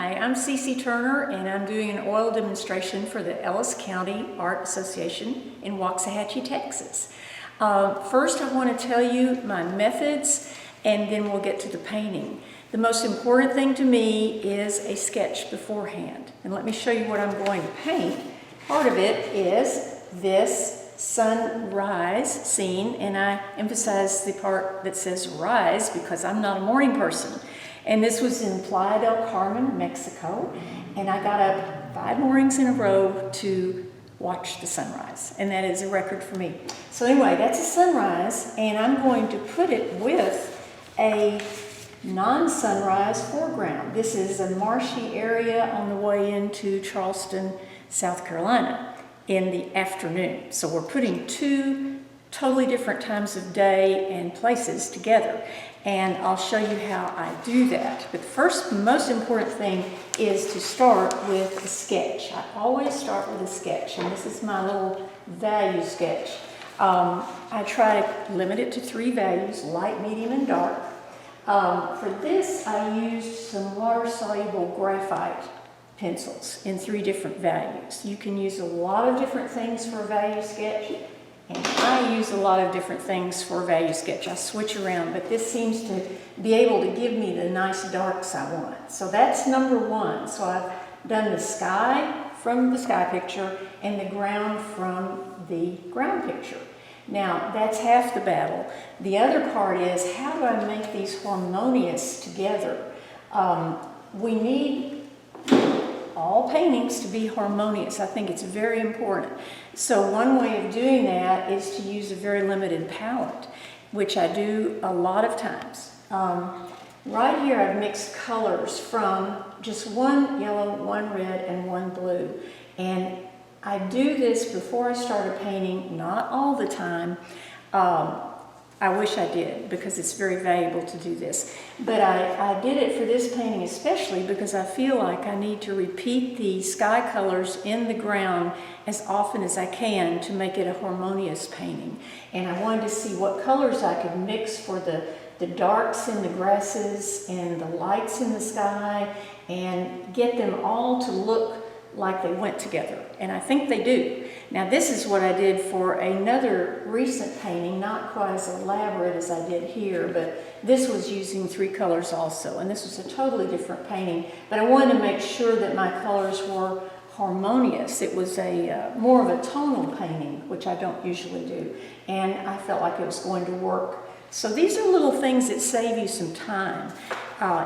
Hi, I'm Cecy Turner, and I'm doing an oil demonstration for the Ellis County Art Association in Waxahachie, Texas. First, I want to tell you my methods, and then we'll get to the painting. The most important thing to me is a sketch beforehand. And let me show you what I'm going to paint. Part of it is this sunrise scene, and I emphasize the part that says rise because I'm not a morning person. And this was in Playa del Carmen, Mexico, and I got up 5 mornings in a row to watch the sunrise, and that is a record for me. So anyway, that's a sunrise, and I'm going to put it with a non-sunrise foreground. This is a marshy area on the way into Charleston, South Carolina in the afternoon. So we're putting 2 totally different times of day and places together. And I'll show you how I do that. But the first, most important thing is to start with a sketch. I always start with a sketch, and this is my little value sketch. I try to limit it to 3 values, light, medium, and dark. For this, I used some water-soluble graphite pencils in 3 different values. You can use a lot of different things for a value sketch, and I use a lot of different things for a value sketch. I switch around, but this seems to be able to give me the nice darks I want. So that's number 1. So I've done the sky from the sky picture and the ground from the ground picture. Now, that's half the battle. The other part is, how do I make these harmonious together? We need all paintings to be harmonious. I think it's very important. So one way of doing that is to use a very limited palette, which I do a lot of times. Right here I've mixed colors from just 1 yellow, 1 red, and 1 blue. And I do this before I start a painting, not all the time. I wish I did, because it's very valuable to do this. But I did it for this painting especially because I feel like I need to repeat the sky colors in the ground as often as I can to make it a harmonious painting. And I wanted to see what colors I could mix for the darks in the grasses and the lights in the sky, and get them all to look like they went together, and I think they do. Now this is what I did for another recent painting, not quite as elaborate as I did here, but this was using 3 colors also, and this was a totally different painting, but I wanted to make sure that my colors were harmonious. It was a more of a tonal painting, which I don't usually do, and I felt like it was going to work. So these are little things that save you some time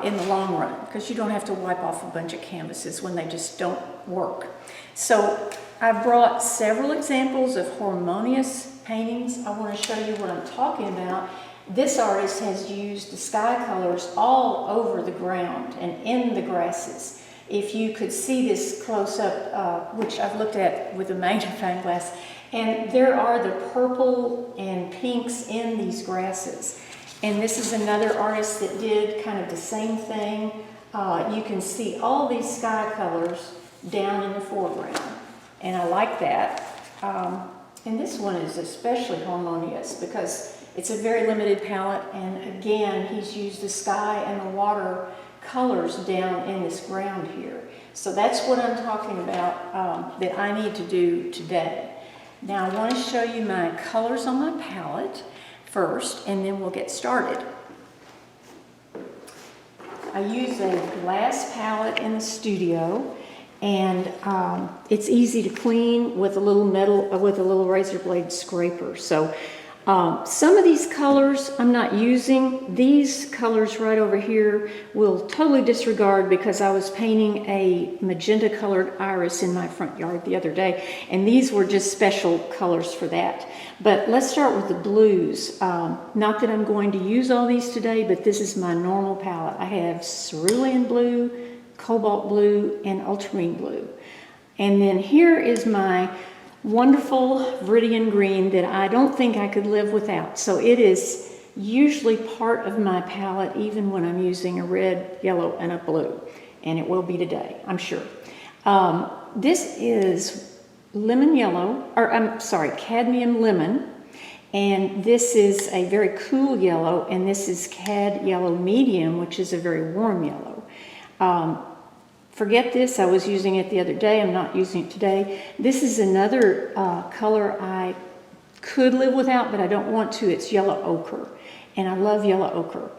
in the long run, because you don't have to wipe off a bunch of canvases when they just don't work. So I've brought several examples of harmonious paintings. I want to show you what I'm talking about. This artist has used the sky colors all over the ground and in the grasses. If you could see this close up, which I've looked at with a magnifying glass, and there are the purple and pinks in these grasses. And this is another artist that did kind of the same thing. You can see all these sky colors down in the foreground, and I like that. And this one is especially harmonious because it's a very limited palette, and again, he's used the sky and the water colors down in this ground here. So that's what I'm talking about that I need to do today. Now I want to show you my colors on my palette first, and then we'll get started. I use a glass palette in the studio, and it's easy to clean with a little razor blade scraper. So some of these colors I'm not using. These colors right over here will totally disregard because I was painting a magenta colored iris in my front yard the other day, and these were just special colors for that. But let's start with the blues. Not that I'm going to use all these today, but this is my normal palette. I have cerulean blue, cobalt blue, and ultramarine blue. And then here is my wonderful Viridian green that I don't think I could live without. So it is usually part of my palette even when I'm using a red, yellow, and a blue. And it will be today, I'm sure. This is lemon yellow, or I'm sorry, cadmium lemon. And this is a very cool yellow, and this is cad yellow medium, which is a very warm yellow. forget this. I was using it the other day. I'm not using it today. This is another color I could live without, but I don't want to. It's yellow ochre, and I love yellow ochre.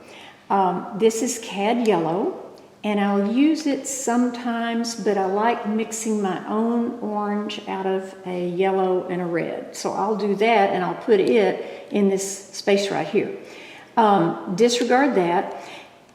This is cad yellow, and I'll use it sometimes, but I like mixing my own orange out of a yellow and a red. So I'll do that, and I'll put it in this space right here. Disregard that.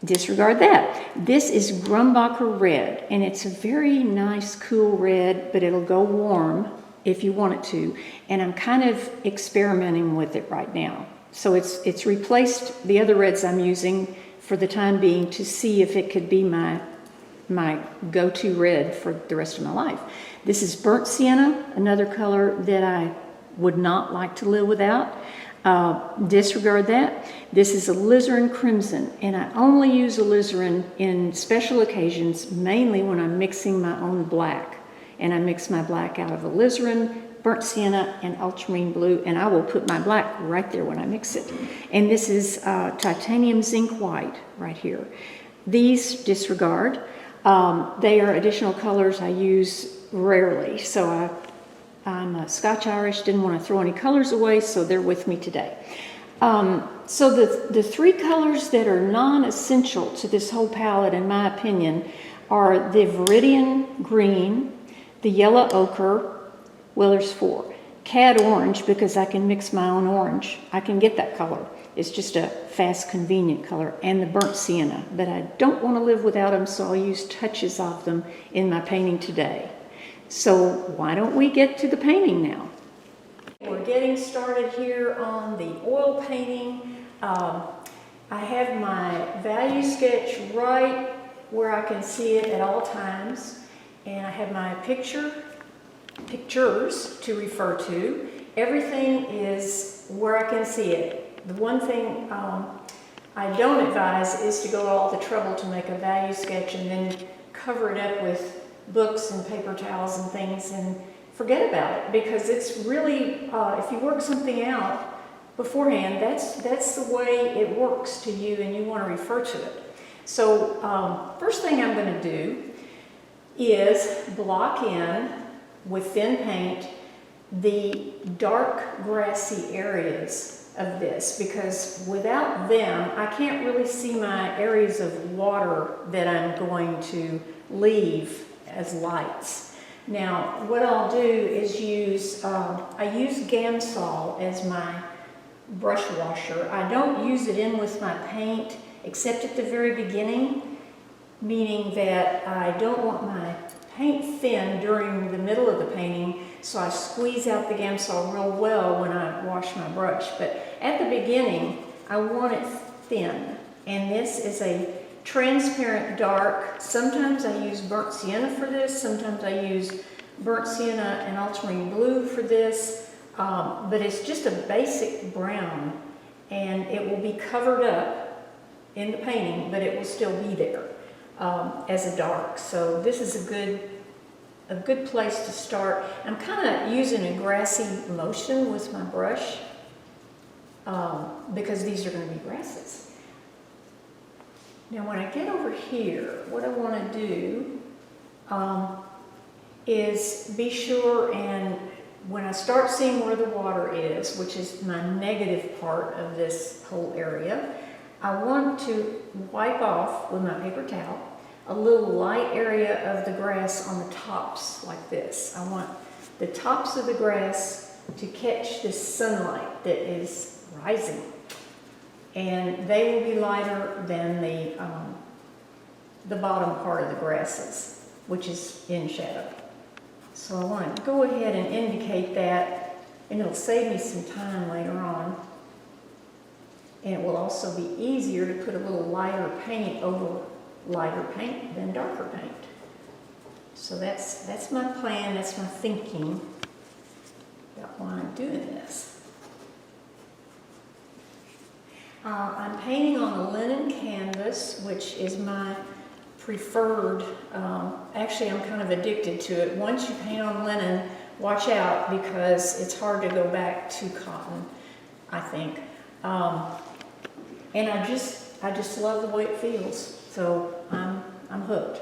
Disregard that. This is Grumbacher red, and it's a very nice, cool red, but it'll go warm if you want it to. And I'm kind of experimenting with it right now. So it's replaced the other reds I'm using for the time being to see if it could be my go-to red for the rest of my life. This is burnt sienna, another color that I would not like to live without. Disregard that. This is alizarin crimson, and I only use alizarin in special occasions, mainly when I'm mixing my own black. And I mix my black out of alizarin, burnt sienna, and ultramarine blue, and I will put my black right there when I mix it. And this is titanium zinc white right here. These disregard. They are additional colors I use rarely, so I'm Scotch-Irish, didn't want to throw any colors away, so they're with me today. So the three colors that are non-essential to this whole palette, in my opinion, are the Viridian green, the yellow ochre, well, there's four. Cad orange, because I can mix my own orange. I can get that color. It's just a fast, convenient color. And the burnt sienna, but I don't want to live without them, so I'll use touches of them in my painting today. So why don't we get to the painting now? We're getting started here on the oil painting. I have my value sketch right where I can see it at all times. And I have my pictures to refer to. Everything is where I can see it. The one thing I don't advise is to go to all the trouble to make a value sketch and then cover it up with books and paper towels and things and forget about it, because it's really, if you work something out beforehand, that's the way it works to you and you want to refer to it. So first thing I'm going to do is block in with thin paint the dark grassy areas of this, because without them I can't really see my areas of water that I'm going to leave as lights. Now what I'll do is use, I use Gamsol as my brush washer. I don't use it in with my paint except at the very beginning, meaning that I don't want my paint thin during the middle of the painting, so I squeeze out the Gamsol real well when I wash my brush. But at the beginning, I want it thin, and this is a transparent dark. Sometimes I use burnt sienna for this, sometimes I use burnt sienna and ultramarine blue for this, but it's just a basic brown, and it will be covered up in the painting, but it will still be there as a dark. So this is a good place to start. I'm kind of using a grassy motion with my brush because these are going to be grasses. Now when I get over here, what I want to do is be sure, and when I start seeing where the water is, which is my negative part of this whole area, I want to wipe off with my paper towel a little light area of the grass on the tops like this. I want the tops of the grass to catch this sunlight that is rising. And they will be lighter than the bottom part of the grasses, which is in shadow. So I want to go ahead and indicate that, and it'll save me some time later on. And it will also be easier to put a little lighter paint over lighter paint than darker paint. So that's my plan, that's my thinking about why I'm doing this. I'm painting on a linen canvas, which is my preferred, actually I'm kind of addicted to it. Once you paint on linen, watch out, because it's hard to go back to cotton, I think. And I just love the way it feels, so I'm hooked.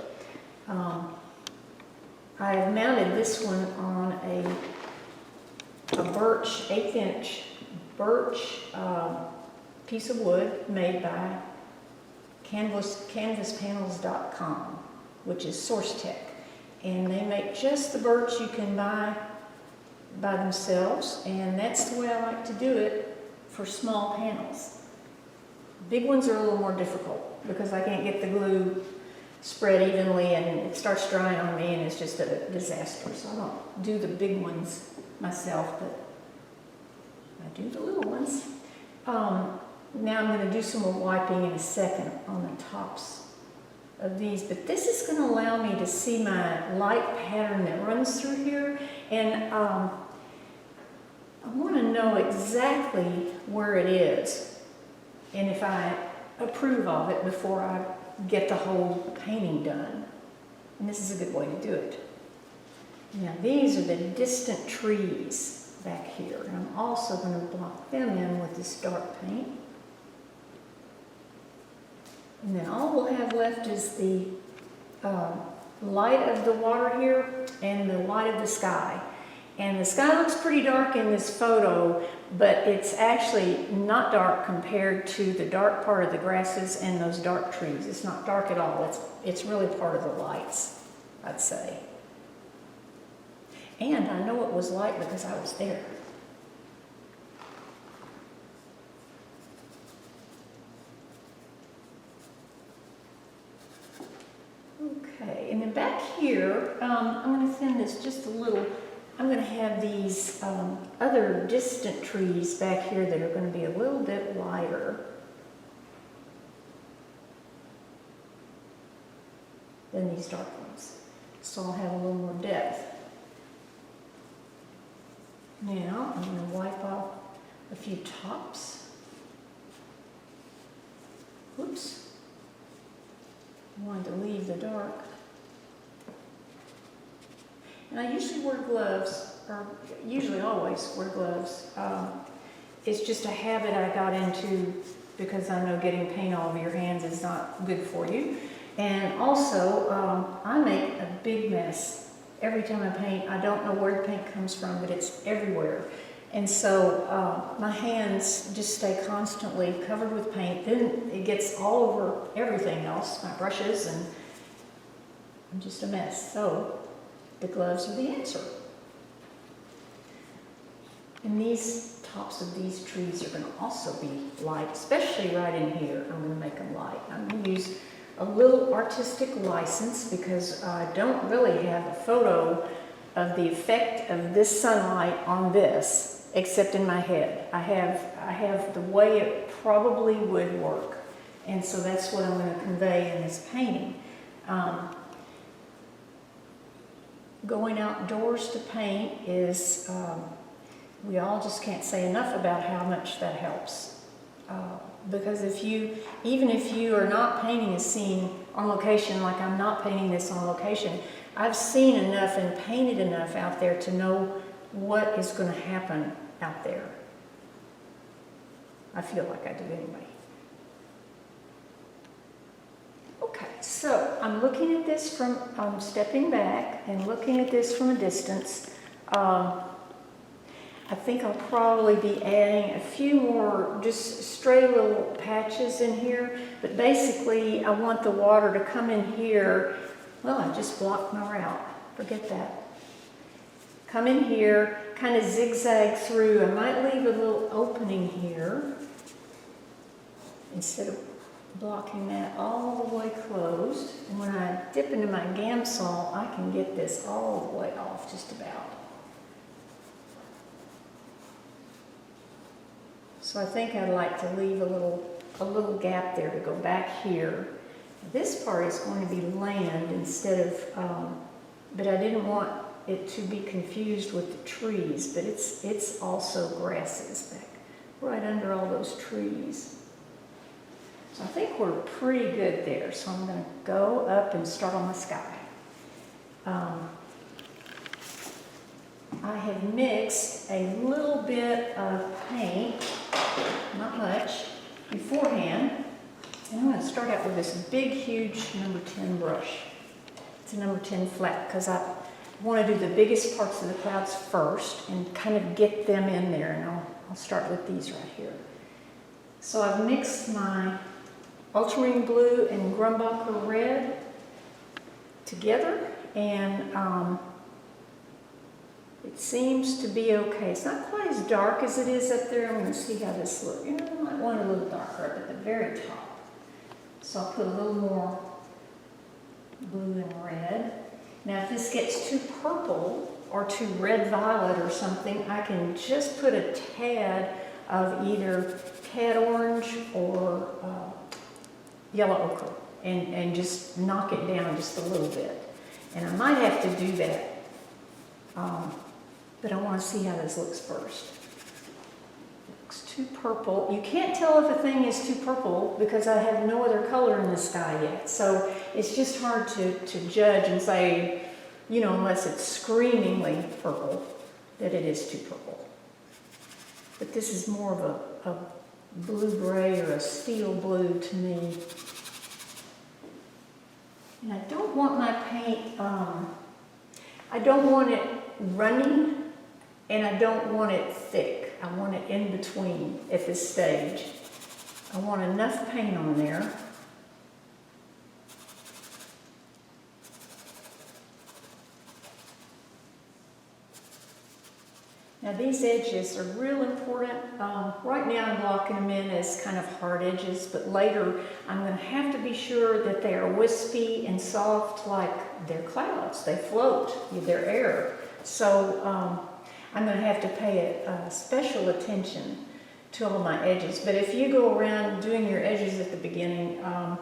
I've mounted this one on a birch, 1/8" birch piece of wood made by canvaspanels.com, which is SourceTech. And they make just the birch you can buy by themselves, and that's the way I like to do it for small panels. Big ones are a little more difficult because I can't get the glue spread evenly and it starts drying on me and it's just a disaster. So I don't do the big ones myself, but I do the little ones. Now I'm going to do some more wiping in a second on the tops of these, but this is going to allow me to see my light pattern that runs through here, and I want to know exactly where it is and if I approve of it before I get the whole painting done. And this is a good way to do it. Now these are the distant trees back here, and I'm also going to block them in with this dark paint. And then all we'll have left is the light of the water here and the light of the sky. And the sky looks pretty dark in this photo, but it's actually not dark compared to the dark part of the grasses and those dark trees. It's not dark at all. It's really part of the lights, I'd say. And I know it was light because I was there. Okay, and then back here, I'm going to thin this just a little. I'm going to have these other distant trees back here that are going to be a little bit lighter than these dark ones. So I'll have a little more depth. Now I'm going to wipe off a few tops. Whoops. I wanted to leave the dark. And I usually wear gloves, or usually always wear gloves. It's just a habit I got into because I know getting paint all over your hands is not good for you. And also, I make a big mess every time I paint. I don't know where the paint comes from, but it's everywhere. And so my hands just stay constantly covered with paint. Then it gets all over everything else, my brushes, and I'm just a mess. So the gloves are the answer. And these tops of these trees are going to also be light, especially right in here. I'm going to make them light. I'm going to use a little artistic license because I don't really have a photo of the effect of this sunlight on this, except in my head. I have the way it probably would work, and so that's what I'm going to convey in this painting. Going outdoors to paint is, we all just can't say enough about how much that helps. Because even if you are not painting a scene on location, like I'm not painting this on location, I've seen enough and painted enough out there to know what is going to happen out there. I feel like I do anyway. Okay, so I'm looking at this from, I'm stepping back and looking at this from a distance. I think I'll probably be adding a few more just stray little patches in here, but basically I want the water to come in here. Well, I just blocked my route, forget that. Come in here, kind of zigzag through. I might leave a little opening here instead of blocking that all the way closed. And when I dip into my Gamsol, I can get this all the way off just about. So I think I'd like to leave a little gap there to go back here. This part is going to be land instead of, but I didn't want it to be confused with the trees, but it's also grasses back right under all those trees. So I think we're pretty good there. So I'm going to go up and start on the sky. I have mixed a little bit of paint, not much, beforehand. And I'm going to start out with this big, huge number 10 brush. It's a number 10 flat because want to do the biggest parts of the clouds first and kind of get them in there, and I'll start with these right here. So I've mixed my ultramarine blue and Grumbacher red together, and it seems to be okay. It's not quite as dark as it is up there. I'm going to see how this looks. You know, I might want it a little darker up at the very top. So I'll put a little more blue and red. Now if this gets too purple or too red-violet or something, I can just put a tad of either cad orange or yellow ochre and just knock it down just a little bit. And I might have to do that, but I want to see how this looks first. It looks too purple. You can't tell if a thing is too purple because I have no other color in the sky yet. So it's just hard to judge and say, you know, unless it's screamingly purple, that it is too purple. But this is more of a blue-gray or a steel blue to me. And I don't want my paint, I don't want it runny, and I don't want it thick. I want it in between at this stage. I want enough paint on there. Now these edges are real important. Right now I'm blocking them in as kind of hard edges, but later I'm going to have to be sure that they are wispy and soft like they're clouds. They float, they're air. So I'm going to have to pay a special attention to all my edges. But if you go around doing your edges at the beginning, I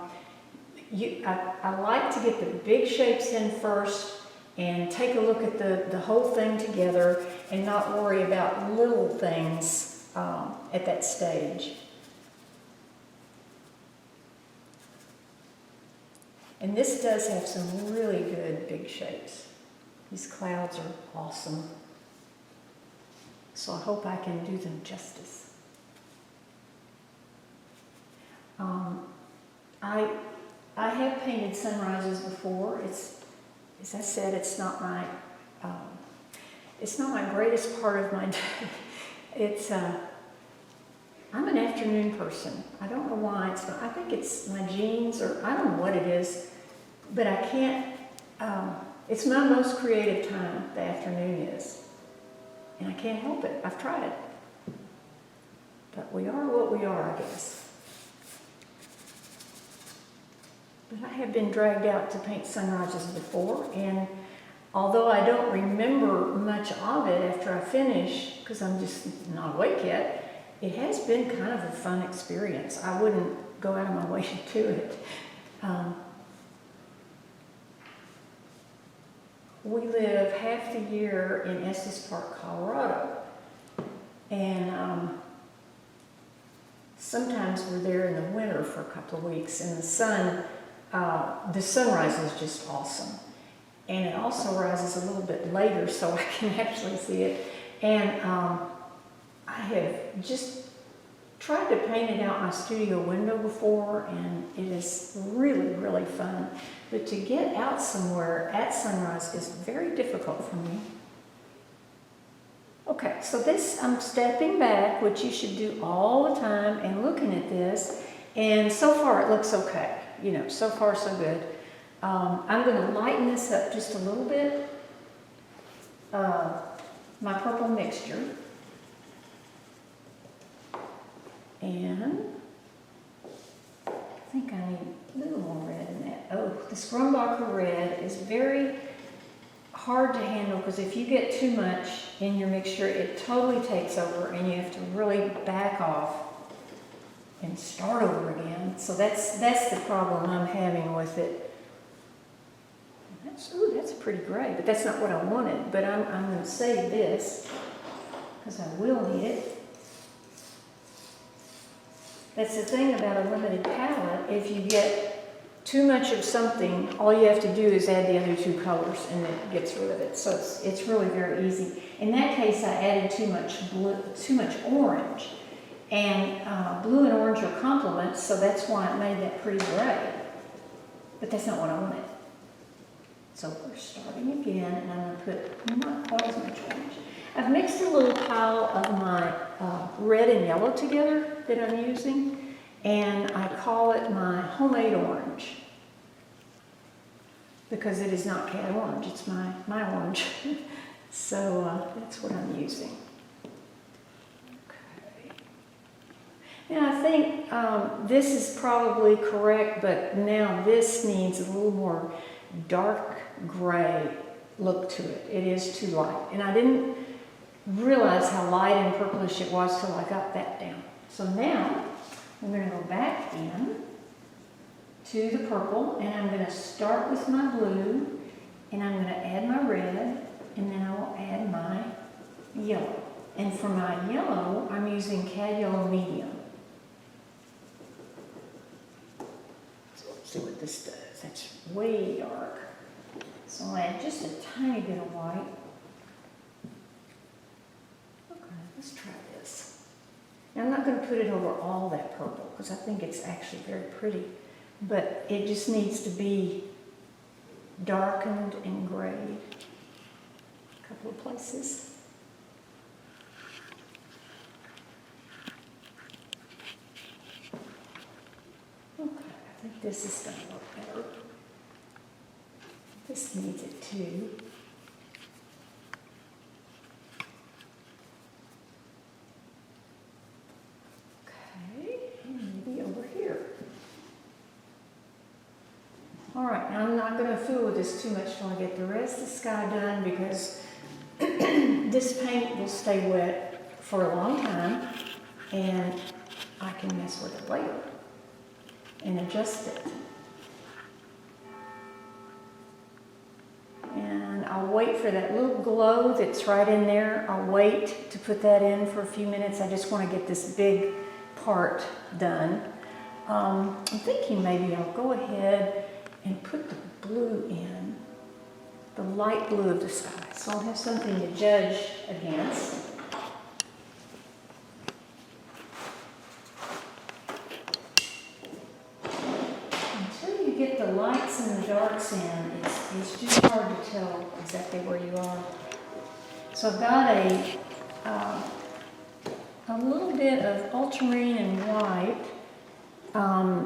like to get the big shapes in first and take a look at the whole thing together and not worry about little things at that stage. And this does have some really good big shapes. These clouds are awesome. So I hope I can do them justice. I have painted sunrises before. As I said, it's not my greatest part of my day. I'm an afternoon person. I don't know why. I think it's my genes, or I don't know what it is, but I can't. It's my most creative time. The afternoon is, and I can't help it. I've tried, but we are what we are, I guess. But I have been dragged out to paint sunrises before, and although I don't remember much of it after I finish, because I'm just not awake yet, it has been kind of a fun experience. I wouldn't go out of my way to do it. We live half the year in Estes Park, Colorado, and sometimes we're there in the winter for a couple of weeks, and the sunrise is just awesome. And it also rises a little bit later, so I can actually see it. And I have just tried to paint it out my studio window before, and it is really, really fun. But to get out somewhere at sunrise is very difficult for me. Okay, so this, I'm stepping back, which you should do all the time, and looking at this. And so far it looks okay. You know, so far so good. I'm going to lighten this up just a little bit. My purple mixture. And I think I need a little more red in that. Oh, this Grumbacher red is very hard to handle because if you get too much in your mixture, it totally takes over and you have to really back off and start over again. So that's the problem I'm having with it. That's pretty gray, but that's not what I wanted. But I'm going to save this because I will need it. That's the thing about a limited palette. If you get too much of something, all you have to do is add the other two colors and it gets rid of it. So it's really very easy. In that case, I added too much blue, too much orange. And blue and orange are complements, so that's why it made that pretty gray. But that's not what I wanted. So we're starting again, and I'm going to put not quite as much orange. I've mixed a little pile of my red and yellow together that I'm using, and I call it my homemade orange because it is not cat orange, it's my orange. So that's what I'm using. Okay. Now I think this is probably correct, but now this needs a little more dark gray look to it. It is too light, and I didn't realize how light and purplish it was till I got that down. So now I'm going to go back in to the purple, and I'm going to start with my blue, and I'm going to add my red, and then I will add my yellow. And for my yellow, I'm using Cad Yellow Medium. So let's see what this does. That's way dark. So I'll add just a tiny bit of white. Okay, let's try this. Now I'm not going to put it over all that purple because I think it's actually very pretty. But it just needs to be darkened and grayed a couple of places. Okay, I think this is going to look better. This needs it too. Okay, and maybe over here. All right, now I'm not going to fool with this too much till I get the rest of the sky done because this paint will stay wet for a long time and I can mess with it later and adjust it. And I'll wait for that little glow that's right in there. I'll wait to put that in for a few minutes. I just want to get this big part done. I'm thinking maybe I'll go ahead and put the blue in, the light blue of the sky, so I'll have something to judge against. Until you get the lights and the darks in, it's just hard to tell exactly where you are. So I've got a little bit of ultramarine and white,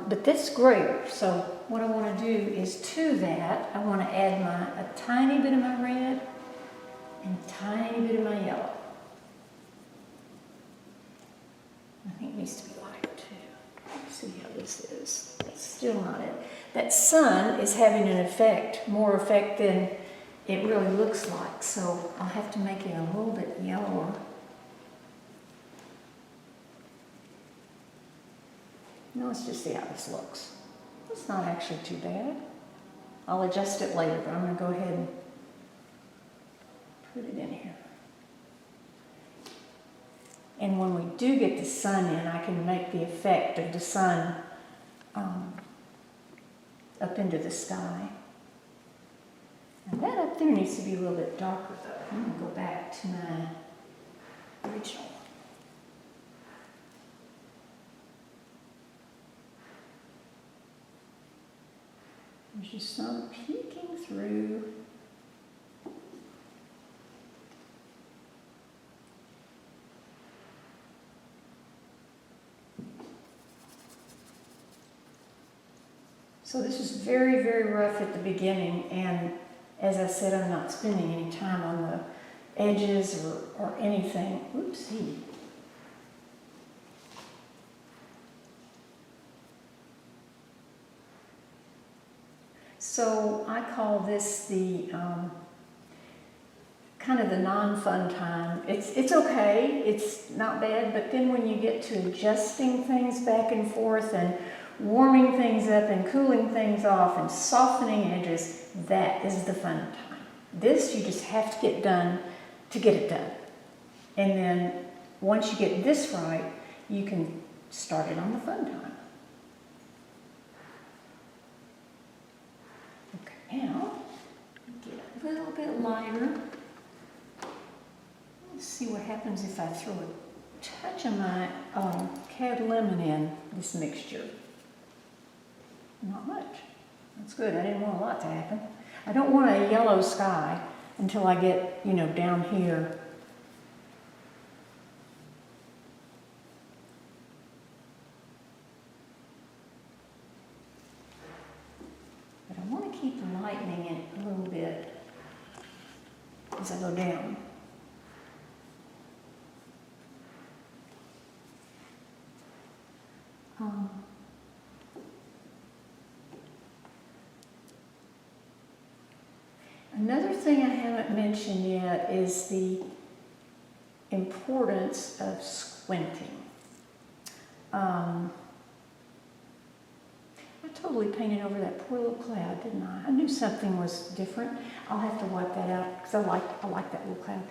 but that's grayer. So what I want to do is to that, I want to add a tiny bit of my red and a tiny bit of my yellow. I think it needs to be lighter too. Let's see how this is. It's still not it. That sun is having an effect, more effect than it really looks like. So I'll have to make it a little bit yellower. No, let's just see how this looks. It's not actually too bad. I'll adjust it later, but I'm going to go ahead and put it in here. And when we do get the sun in, I can make the effect of the sun up into the sky. And that up there needs to be a little bit darker though. I'm going to go back to my original. There's just some peeking through. So this is very, very rough at the beginning, and as I said, I'm not spending any time on the edges or anything. Oopsie. So I call this the kind of the non-fun time. It's okay, it's not bad, but then when you get to adjusting things back and forth and warming things up and cooling things off and softening edges, that is the fun time. This you just have to get done to get it done. And then once you get this right, you can start it on the fun time. Okay, now get a little bit lighter. Let's see what happens if I throw a touch of my cad lemon in this mixture. Not much. That's good. I didn't want a lot to happen. I don't want a yellow sky until I get, you know, down here. But I want to keep lightening it a little bit as I go down. Another thing I haven't mentioned yet is the importance of squinting. I totally painted over that poor little cloud, didn't I? I knew something was different. I'll have to wipe that out because I like that little cloud.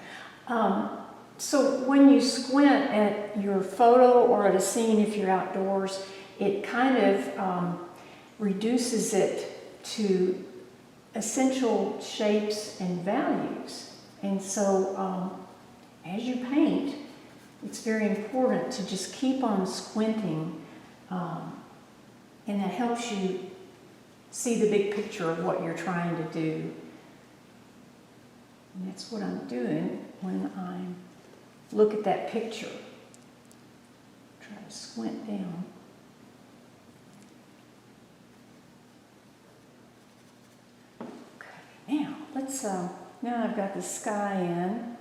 So when you squint at your photo or at a scene, if you're outdoors, it kind of reduces it to essential shapes and values. And so as you paint, it's very important to just keep on squinting, and that helps you see the big picture of what you're trying to do. And that's what I'm doing when I look at that picture. Try to squint down. Now, let's, now I've got the sky in,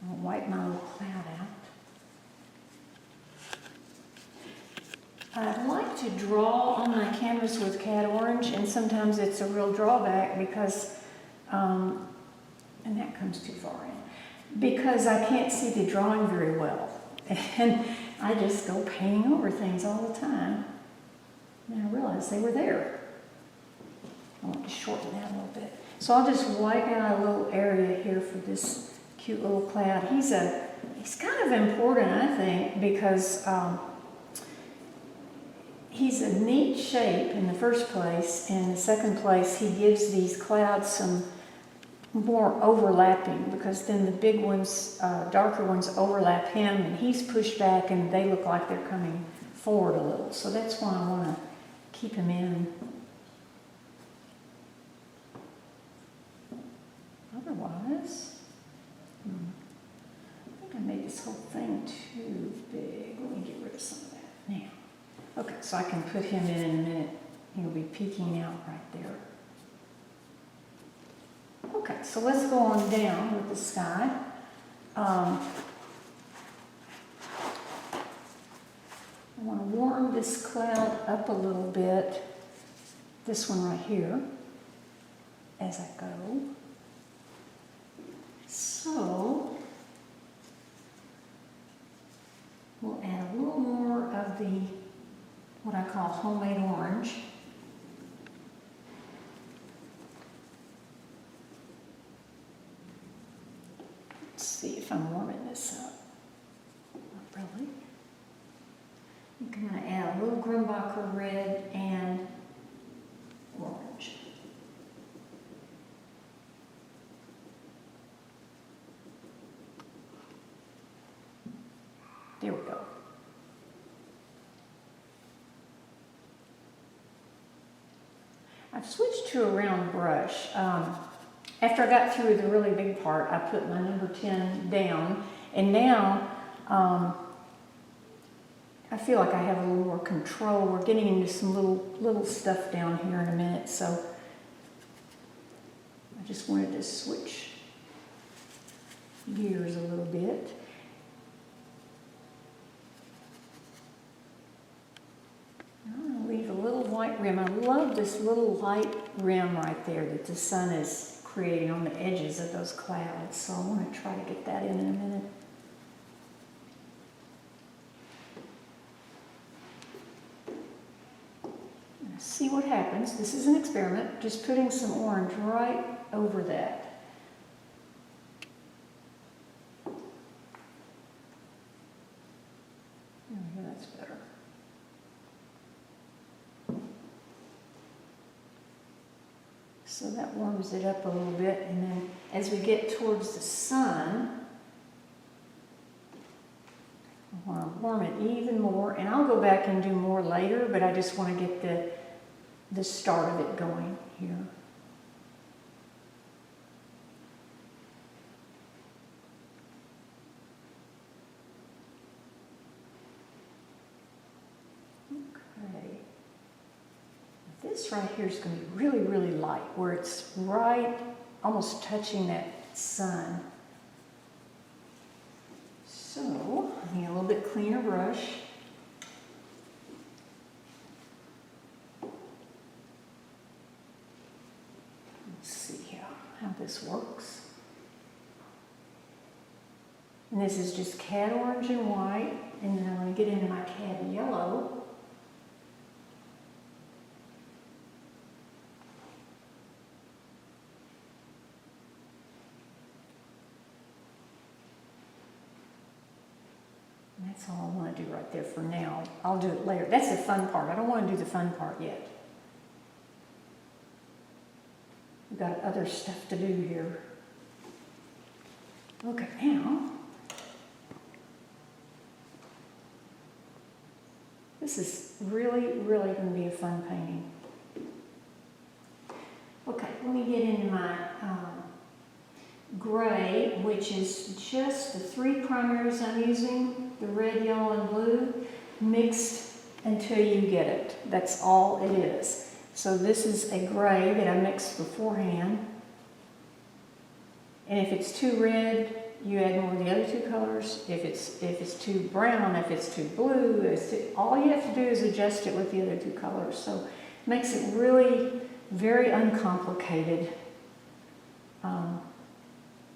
I'll wipe my little cloud out. I like to draw on my canvas with Cad Orange, and sometimes it's a real drawback because, and that comes too far in, because I can't see the drawing very well. And I just go painting over things all the time. And I realized they were there. I want to shorten that a little bit. So I'll just wipe out a little area here for this cute little cloud. He's kind of important, I think, because he's a neat shape in the first place, and in the second place, he gives these clouds some more overlapping, because then the big ones, darker ones, overlap him, and he's pushed back, and they look like they're coming forward a little. So that's why I want to keep him in. Otherwise, I think I made this whole thing too big. Let me get rid of some of that now. Okay, so I can put him in a minute. He'll be peeking out right there. Okay, so let's go on down with the sky. I want to warm this cloud up a little bit, this one right here, as I go. So, we'll add a little more of the, what I call homemade orange. Let's see if I'm warming this up. Not really. I'm going to add a little Grumbacher red and orange. There we go. I've switched to a round brush. After I got through the really big part, I put my number 10 down, and now I feel like I have a little more control. We're getting into some little stuff down here in a minute, so I just wanted to switch gears a little bit. Leave a little white rim. I love this little light rim right there that the sun is creating on the edges of those clouds. So I want to try to get that in a minute. See what happens. This is an experiment. Just putting some orange right over that. There we go, that's better. So that warms it up a little bit, and then as we get towards the sun, I want to warm it even more, and I'll go back and do more later, but I just want to get the start of it going here. this right here is going to be really, really light, where it's right, almost touching that sun. So, I need a little bit cleaner brush. Let's see how this works. And this is just cad orange and white, and then I'm going to get into my cad yellow. And that's all I want to do right there for now. I'll do it later. That's the fun part. I don't want to do the fun part yet. We've got other stuff to do here. Okay, now, this is really, really going to be a fun painting. Okay, let me get into my gray, which is just the 3 primaries I'm using, the red, yellow, and blue, mixed until you get it. That's all it is. So this is a gray that I mixed beforehand. And if it's too red, you add more of the other 2 colors. If it's too brown, if it's too blue, all you have to do is adjust it with the other 2 colors. So it makes it really very uncomplicated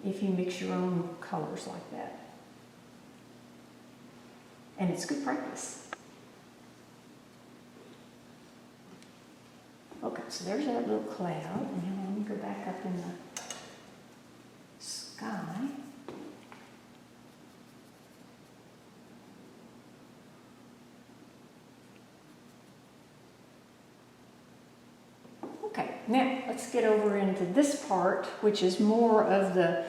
if you mix your own colors like that. And it's good practice. Okay, so there's that little cloud. And now let me go back up in the sky. Okay, now let's get over into this part, which is more of the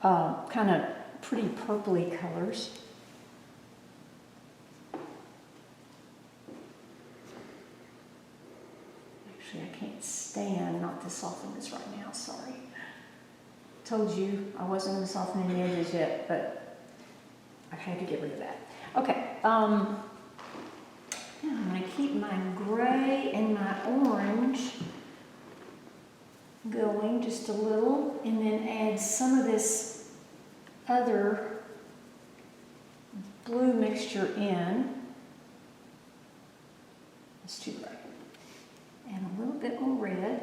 kind of pretty purpley colors. Actually, I can't stand not to soften this right now, sorry. Told you I wasn't going to soften any edges yet, but I had to get rid of that. Okay, now I'm going to keep my gray and my orange going just a little, and then add some of this other blue mixture in. It's too bright. And a little bit more red.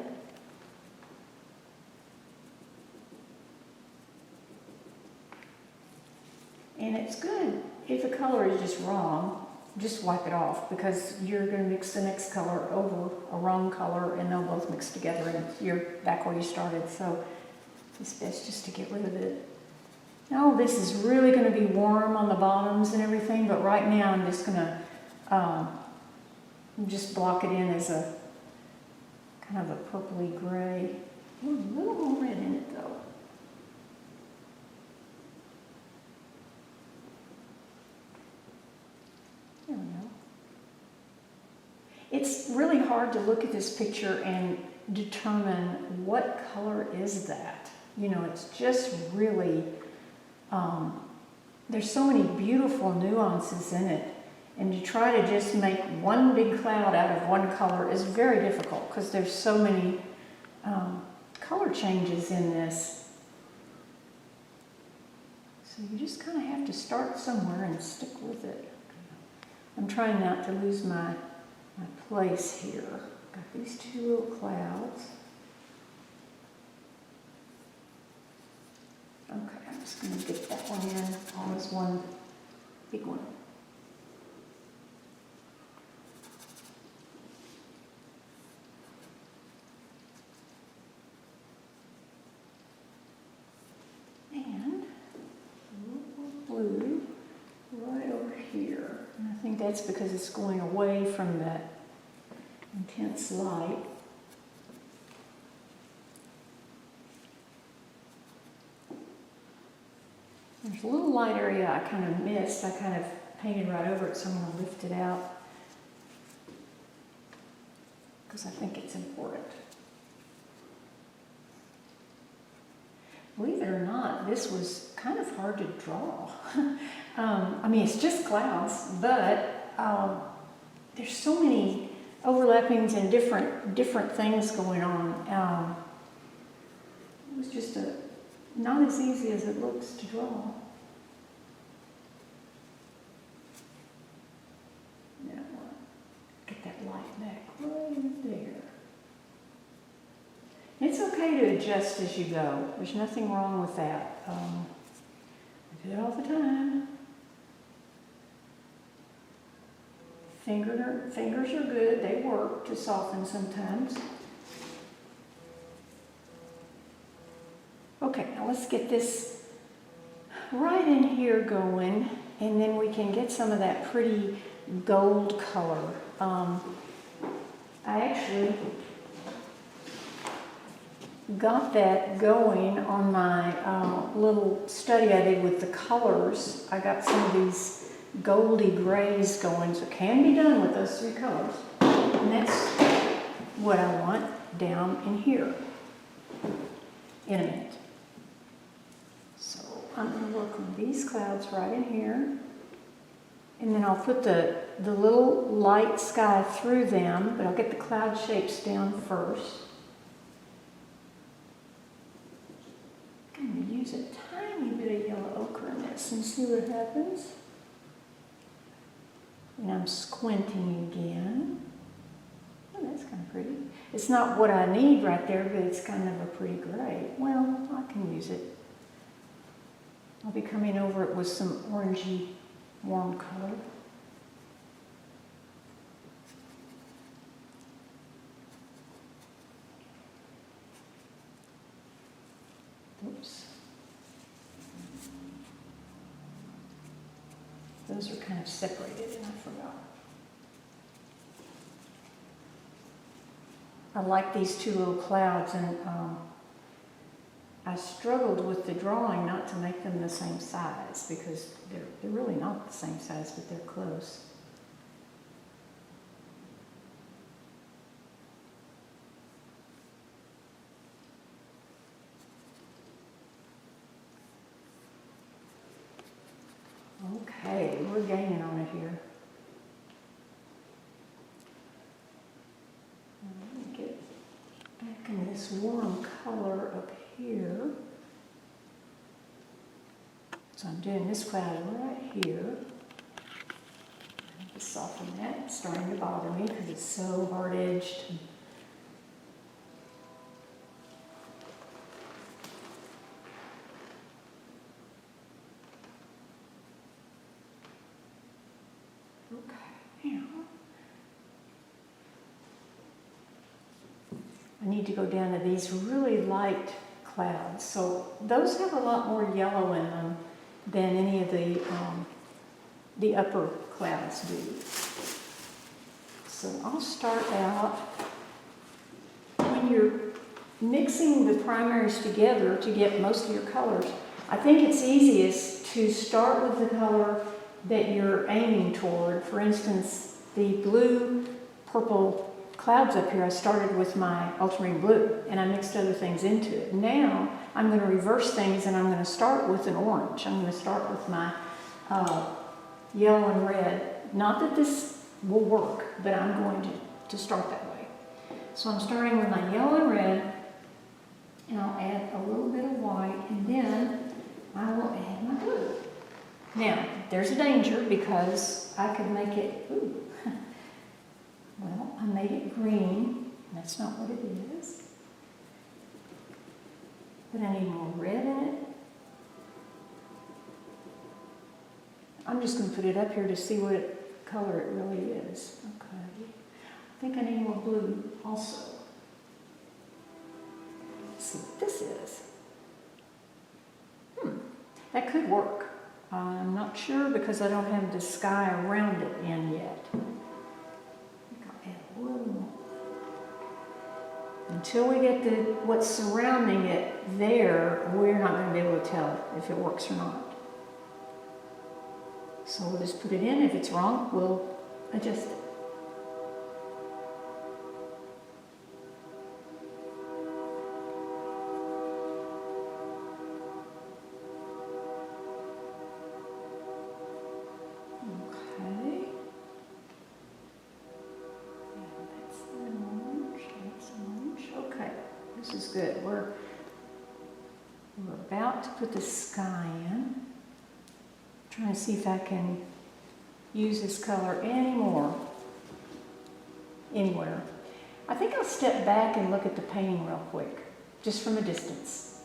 And it's good if a color is just wrong, just wipe it off, because you're going to mix the next color over a wrong color and they'll both mix together and you're back where you started. So it's best just to get rid of it. Now this is really going to be warm on the bottoms and everything, but right now I'm just going to just block it in as a kind of a purpley gray. Ooh, a little more red in it though. There we go. It's really hard to look at this picture and determine what color is that. You know, it's just really, there's so many beautiful nuances in it. And to try to just make one big cloud out of one color is very difficult because there's so many color changes in this. So you just kind of have to start somewhere and stick with it. I'm trying not to lose my place here. Got these 2 little clouds. Okay, I'm just going to get that one in, all as one big one. And a little blue right over here. And I think that's because it's going away from that intense light. There's a little light area I kind of missed. I kind of painted right over it, so I'm going to lift it out because I think it's important. Believe it or not, this was kind of hard to draw. I mean, it's just clouds, but there's so many overlappings and different things going on. It was just not as easy as it looks to draw. Now, get that light back right there. It's okay to adjust as you go. There's nothing wrong with that. I do it all the time. Fingers are good. They work to soften sometimes. Okay, now let's get this right in here going, and then we can get some of that pretty gold color. I actually got that going on my little study I did with the colors. I got some of these goldy grays going, so it can be done with those three colors. And that's what I want down in here in a minute. So I'm going to work on these clouds right in here. And then I'll put the little light sky through them, but I'll get the cloud shapes down first. I'm going to use a tiny bit of yellow ochre in this and see what happens. And I'm squinting again. Oh, that's kind of pretty. It's not what I need right there, but it's kind of a pretty gray. Well, I can use it. I'll be coming over it with some orangey warm color. Oops. Those are kind of separated and I forgot. I like these two little clouds, and I struggled with the drawing not to make them the same size because they're really not the same size, but they're close. Okay, we're gaining on it here. Let me get back in this warm color up here. So I'm doing this cloud right here. I need to soften that. It's starting to bother me because it's so hard-edged. I need to go down to these really light clouds. So those have a lot more yellow in them than any of the upper clouds do. So I'll start out, when you're mixing the primaries together to get most of your colors, I think it's easiest to start with the color that you're aiming toward. For instance, the blue, purple clouds up here, I started with my ultramarine blue and I mixed other things into it. Now I'm going to reverse things and I'm going to start with an orange. I'm going to start with my yellow and red. Not that this will work, but I'm going to start that way. So I'm starting with my yellow and red, and I'll add a little bit of white, and then I will add my blue. Now, there's a danger because I could make it, well, I made it green. That's not what it is. But I need more red in it. I'm just going to put it up here to see what color it really is. Okay. I think I need more blue also. Let's see what this is. That could work. I'm not sure because I don't have the sky around it in yet. Until we get what's surrounding it there, we're not going to be able to tell if it works or not. So we'll just put it in. If it's wrong, we'll adjust it. Okay. This is good. We're about to put the sky in. Trying to see if I can use this color anymore, anywhere. I think I'll step back and look at the painting real quick, just from a distance.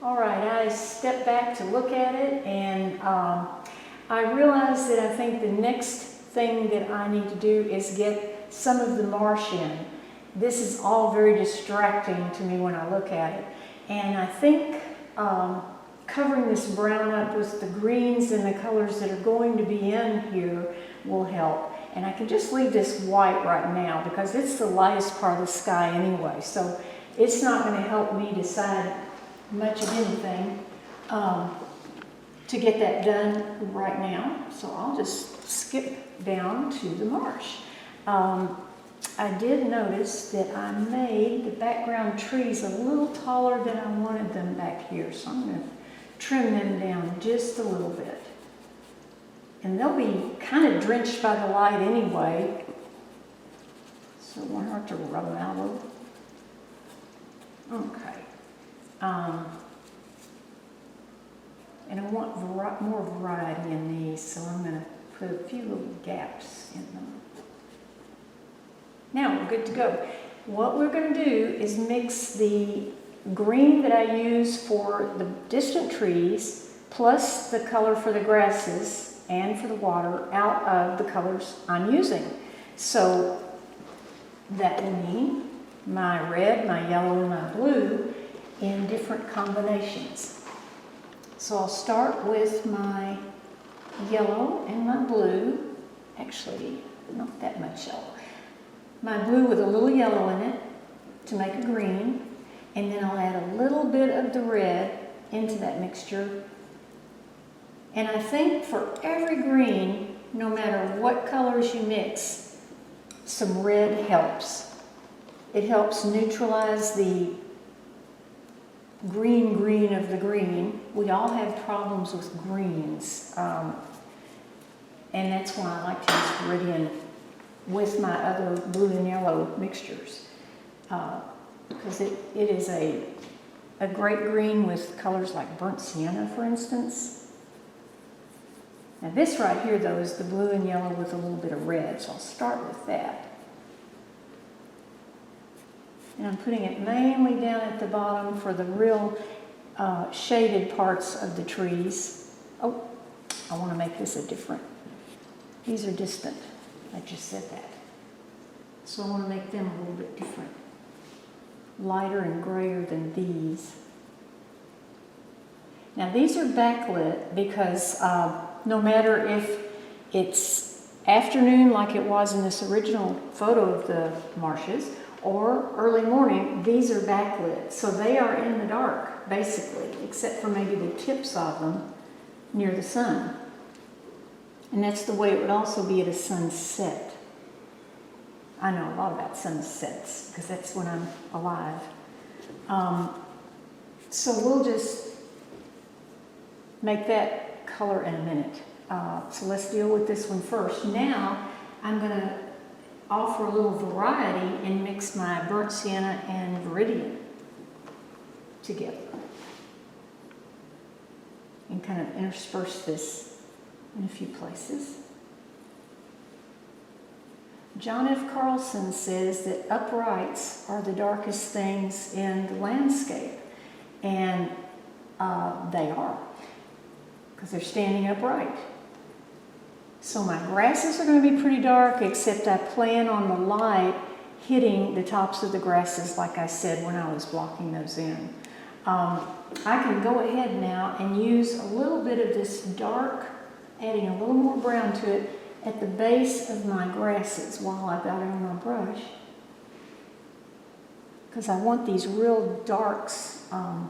All right, I stepped back to look at it, and I realized that I think the next thing that I need to do is get some of the marsh in. This is all very distracting to me when I look at it. And I think covering this brown up with the greens and the colors that are going to be in here will help. And I can just leave this white right now because it's the lightest part of the sky anyway. So it's not going to help me decide much of anything to get that done right now. So I'll just skip down to the marsh. I did notice that I made the background trees a little taller than I wanted them back here. So I'm going to trim them down just a little bit. And they'll be kind of drenched by the light anyway. So it won't hurt to rub them out a little. Okay. And I want more variety in these, so I'm going to put a few little gaps in them. Now we're good to go. What we're going to do is mix the green that I use for the distant trees plus the color for the grasses and for the water out of the colors I'm using. So that will mean my red, my yellow, and my blue in different combinations. So I'll start with my yellow and my blue. Actually, not that much yellow. My blue with a little yellow in it to make a green, and then I'll add a little bit of the red into that mixture. And I think for every green, no matter what colors you mix, some red helps. It helps neutralize the green of the green. We all have problems with greens, and that's why I like to use Viridian with my other blue and yellow mixtures, because it is a great green with colors like burnt sienna, for instance. Now this right here, though, is the blue and yellow with a little bit of red, so I'll start with that. And I'm putting it mainly down at the bottom for the real shaded parts of the trees. Oh, I want to make this a different. These are distant. I just said that. So I want to make them a little bit different. Lighter and grayer than these. Now these are backlit because no matter if it's afternoon like it was in this original photo of the marshes, or early morning, these are backlit. So they are in the dark, basically, except for maybe the tips of them near the sun. And that's the way it would also be at a sunset. I know a lot about sunsets, because that's when I'm alive. So we'll just make that color in a minute. So let's deal with this one first. Now, I'm going to offer a little variety and mix my burnt sienna and Viridian together and kind of intersperse this in a few places. John F. Carlson says that uprights are the darkest things in the landscape, and they are, because they're standing upright. So my grasses are going to be pretty dark, except I plan on the light hitting the tops of the grasses, like I said when I was blocking those in. I can go ahead now and use a little bit of this dark, adding a little more brown to it, at the base of my grasses while I've got it on my brush. Because I want these real darks down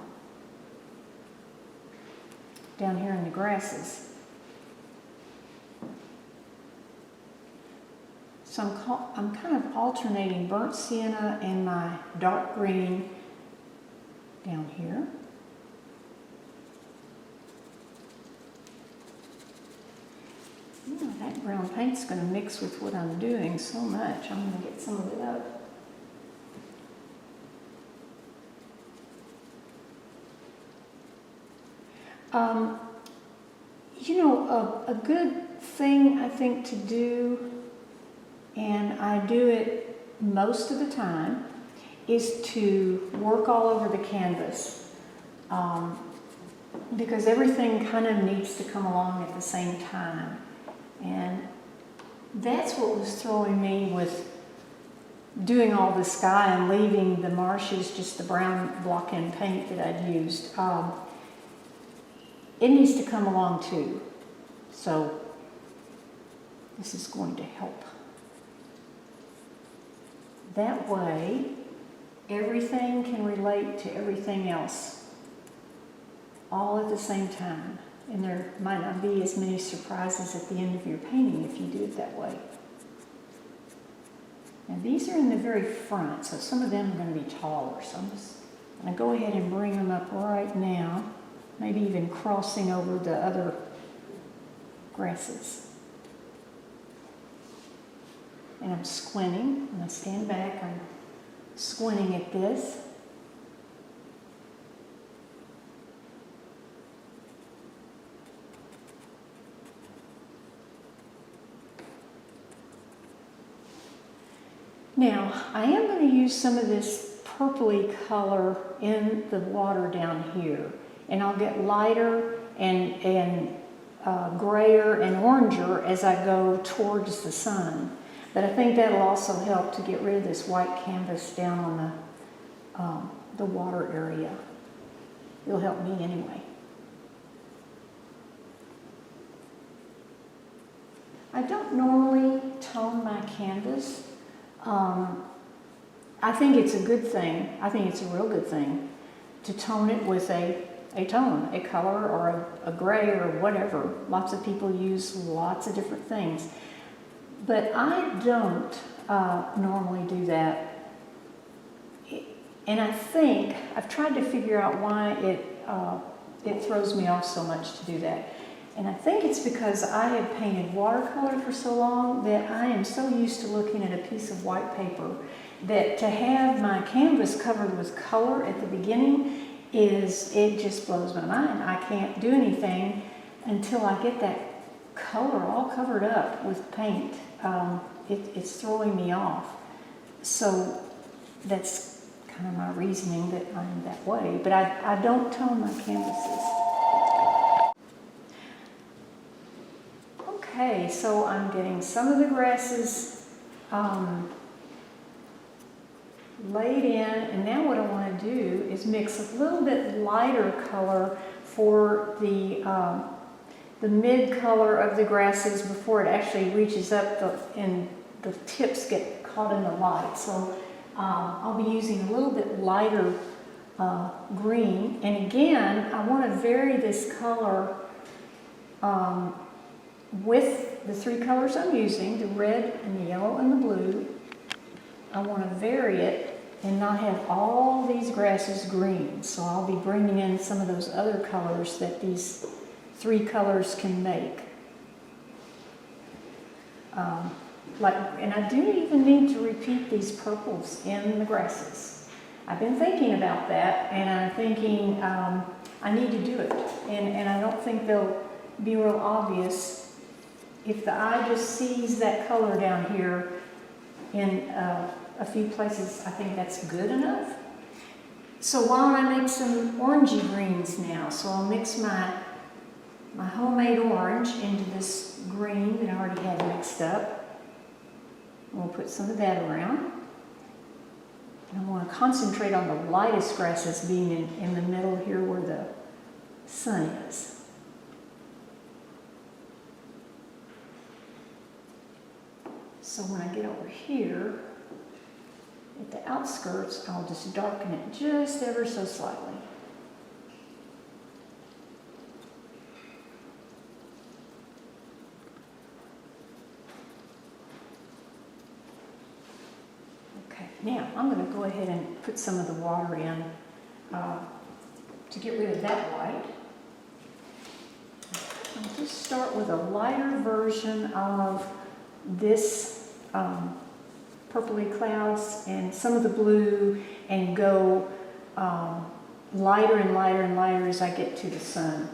here in the grasses. So I'm kind of alternating burnt sienna and my dark green down here. Oh, that brown paint's going to mix with what I'm doing so much. I'm going to get some of it up. You know, a good thing I think to do, and I do it most of the time, is to work all over the canvas. Because everything kind of needs to come along at the same time. And that's what was throwing me with doing all the sky and leaving the marshes, just the brown block-in paint that I'd used. It needs to come along too. So this is going to help. That way, everything can relate to everything else all at the same time. And there might not be as many surprises at the end of your painting if you do it that way. And these are in the very front, so some of them are going to be taller. So I'm just going to go ahead and bring them up right now, maybe even crossing over the other grasses. And I'm squinting. When I stand back, I'm squinting at this. Now, I am going to use some of this purpley color in the water down here. And I'll get lighter and grayer and oranger as I go towards the sun. But I think that'll also help to get rid of this white canvas down on the water area. It'll help me anyway. I don't normally tone my canvas. I think it's a good thing. I think it's a real good thing to tone it with a tone, a color or a gray or whatever. Lots of people use lots of different things. But I don't normally do that. And I think, I've tried to figure out why it throws me off so much to do that. And I think it's because I have painted watercolor for so long that I am so used to looking at a piece of white paper that to have my canvas covered with color at the beginning it just blows my mind. I can't do anything until I get that color all covered up with paint. It's throwing me off. So that's kind of my reasoning that I'm that way. But I don't tone my canvases. Okay, so I'm getting some of the grasses laid in, and now what I want to do is mix a little bit lighter color for the mid color of the grasses before it actually reaches up and the tips get caught in the light. So I'll be using a little bit lighter green, and again I want to vary this color with the three colors I'm using, the red and the yellow and the blue. I want to vary it and not have all these grasses green. So I'll be bringing in some of those other colors that these three colors can make. And I do even need to repeat these purples in the grasses. I've been thinking about that, and I'm thinking I need to do it. And I don't think they'll be real obvious. If the eye just sees that color down here in a few places, I think that's good enough. So why don't I make some orangey greens now? So I'll mix my homemade orange into this green that I already had mixed up. We'll put some of that around. And I want to concentrate on the lightest grasses being in the middle here where the sun is. So when I get over here, at the outskirts, I'll just darken it just ever so slightly. Okay, now I'm going to go ahead and put some of the water in to get rid of that white. I'll just start with a lighter version of this purpley clouds and some of the blue, and go lighter and lighter and lighter as I get to the sun.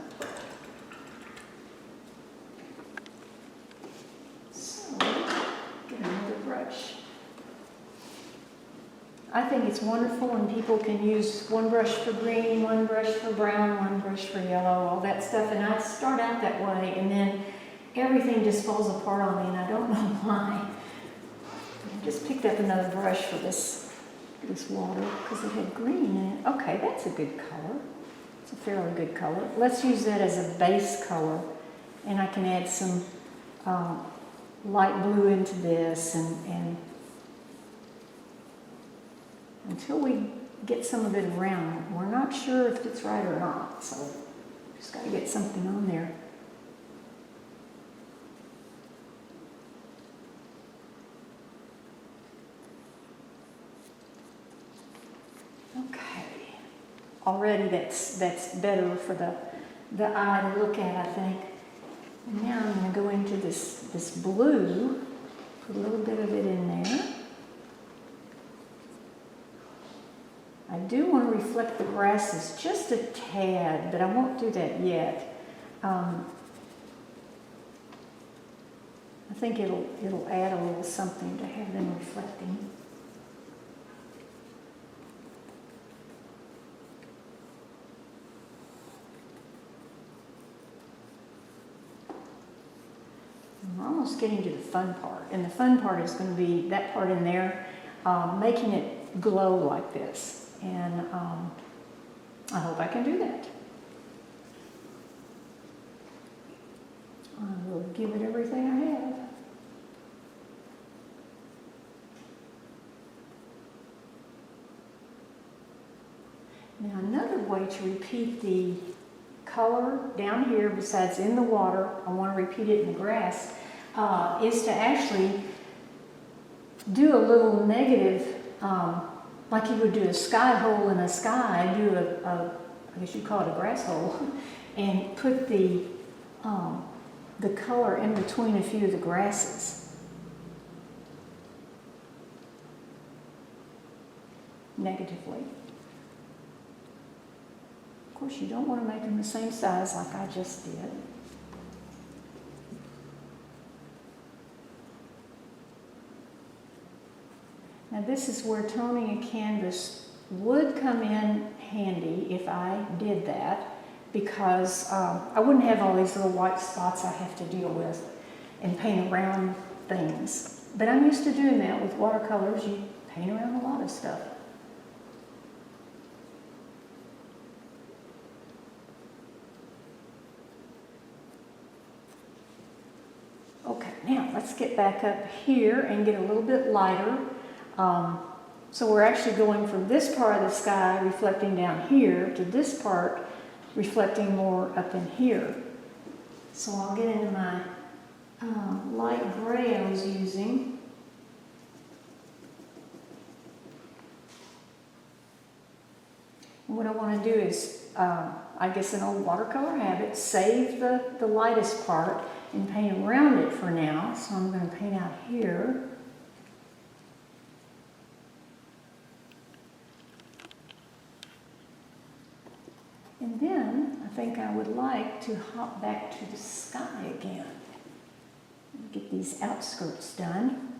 I think it's wonderful when people can use one brush for green, one brush for brown, one brush for yellow, all that stuff. And I start out that way, and then everything just falls apart on me, and I don't know why. I just picked up another brush for this water because it had green in it. Okay, that's a good color. It's a fairly good color. Let's use that as a base color, and I can add some light blue into this, and until we get some of it around, we're not sure if it's right or not, so just got to get something on there. Okay, already that's better for the eye to look at, I think. And now I'm going to go into this blue, put a little bit of it in there. I do want to reflect the grasses just a tad, but I won't do that yet. I think it'll add a little something to have them reflecting. We're almost getting to the fun part, and the fun part is going to be that part in there, making it glow like this. And I hope I can do that. I will give it everything I have. Now another way to repeat the color down here, besides in the water, I want to repeat it in the grass, is to actually do a little negative, like you would do a sky hole in a sky, do I guess you'd call it a grass hole, and put the color in between a few of the grasses. Negatively. Of course, you don't want to make them the same size like I just did. Now this is where toning a canvas would come in handy if I did that, because I wouldn't have all these little white spots I have to deal with and paint around things. But I'm used to doing that with watercolors. You paint around a lot of stuff. Okay, now let's get back up here and get a little bit lighter. So we're actually going from this part of the sky reflecting down here to this part reflecting more up in here. So I'll get into my light gray I was using. And what I want to do is, I guess an old watercolor habit, save the lightest part and paint around it for now. So I'm going to paint out here. And then I think I would like to hop back to the sky again. Get these outskirts done.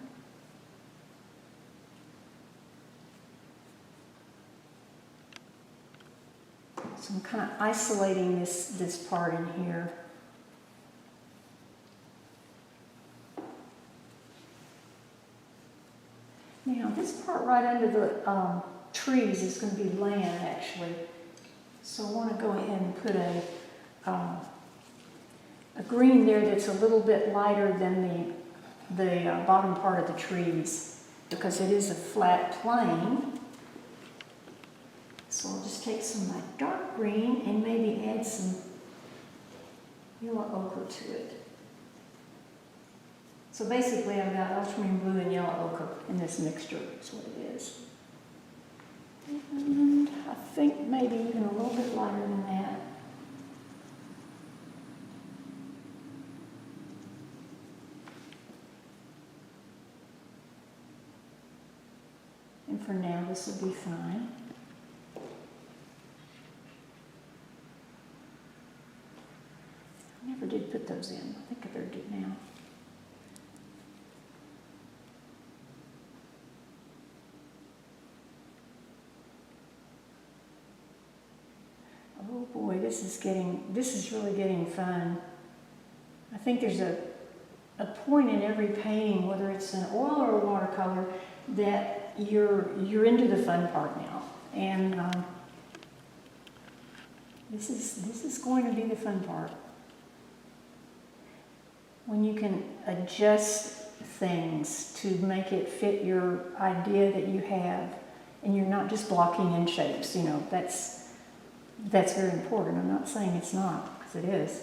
So I'm kind of isolating this part in here. Now this part right under the trees is going to be land actually. So I want to go ahead and put a green there that's a little bit lighter than the bottom part of the trees, because it is a flat plane. So I'll just take some of my dark green and maybe add some yellow ochre to it. So basically I've got ultramarine blue and yellow ochre in this mixture, is what it is. And I think maybe even a little bit lighter than that. And for now, this will be fine. I never did put those in. I think I better do it now. Oh boy, this is really getting fun. I think there's a point in every painting, whether it's an oil or a watercolor, that you're into the fun part now. And this is going to be the fun part. When you can adjust things to make it fit your idea that you have, and you're not just blocking in shapes, you know, that's very important. I'm not saying it's not, because it is.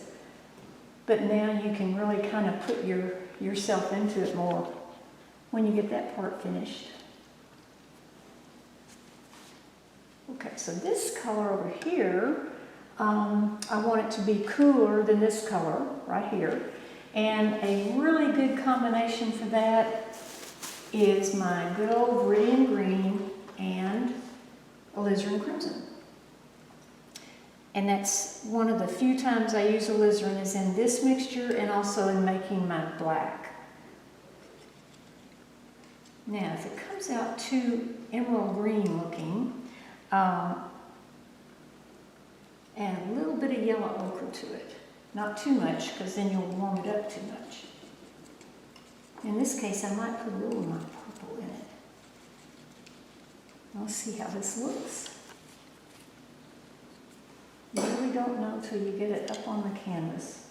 But now you can really kind of put yourself into it more when you get that part finished. Okay, so this color over here, I want it to be cooler than this color right here. And a really good combination for that is my good old Viridian Green and alizarin crimson. And that's one of the few times I use alizarin is in this mixture and also in making my black. Now, if it comes out too emerald green looking, add a little bit of yellow ochre to it. Not too much, because then you'll warm it up too much. In this case, I might put a little of my purple in it. Let's see how this looks. You really don't know till you get it up on the canvas.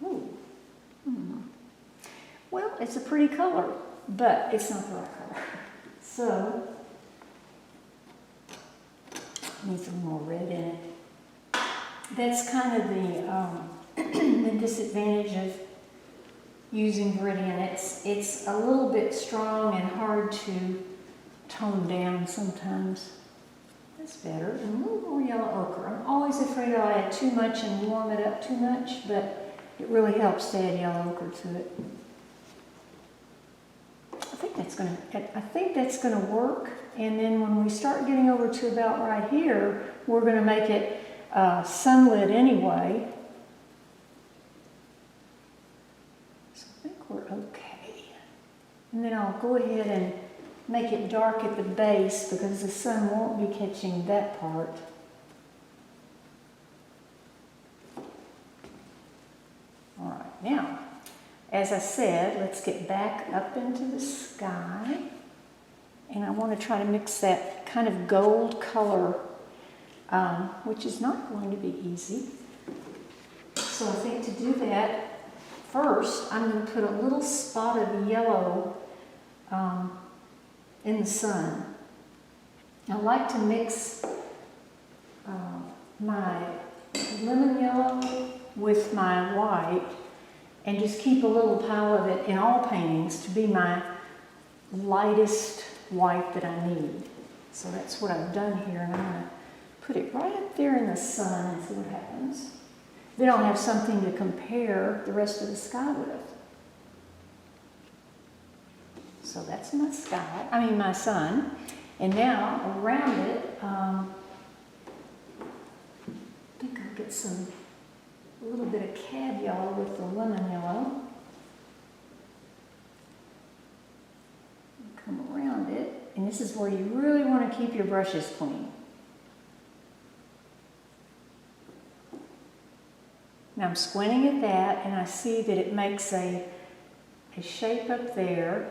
Ooh. Well, it's a pretty color, but it's not the right color. So, needs a little more red in it. That's kind of the disadvantage of using Viridian. It's a little bit strong and hard to tone down sometimes. That's better. And a little more yellow ochre. I'm always afraid I'll add too much and warm it up too much, but it really helps to add yellow ochre to it. I think that's gonna work. And then when we start getting over to about right here, we're gonna make it sunlit anyway. So I think we're okay. And then I'll go ahead and make it dark at the base because the sun won't be catching that part. All right, now, as I said, let's get back up into the sky. And I want to try to mix that kind of gold color, which is not going to be easy. So I think to do that, first I'm going to put a little spot of yellow in the sun. I like to mix my lemon yellow with my white and just keep a little pile of it in all paintings to be my lightest white that I need. So that's what I've done here, and I'm going to put it right up there in the sun and see what happens. Then I'll have something to compare the rest of the sky with. So that's my sky, my sun. And now around it, I think I'll get a little bit of cad yellow with the lemon yellow. Come around it, and this is where you really want to keep your brushes clean. Now I'm squinting at that, and I see that it makes a shape up there,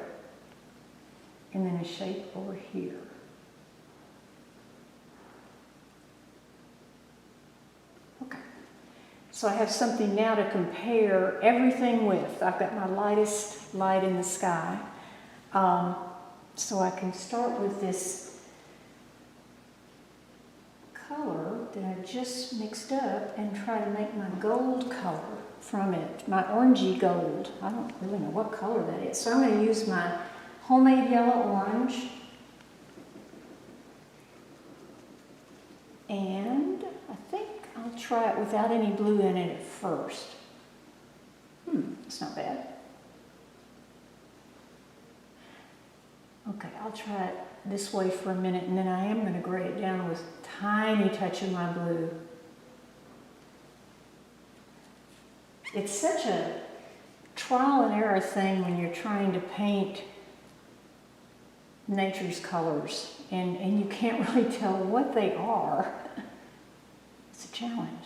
and then a shape over here. Okay, so I have something now to compare everything with. I've got my lightest light in the sky. So I can start with this color that I just mixed up and try to make my gold color from it, my orangey gold. I don't really know what color that is. So I'm going to use my homemade yellow orange. And I think I'll try it without any blue in it at first. It's not bad. Okay, I'll try it this way for a minute, and then I am going to gray it down with a tiny touch of my blue. It's such a trial and error thing when you're trying to paint nature's colors, and you can't really tell what they are. It's a challenge.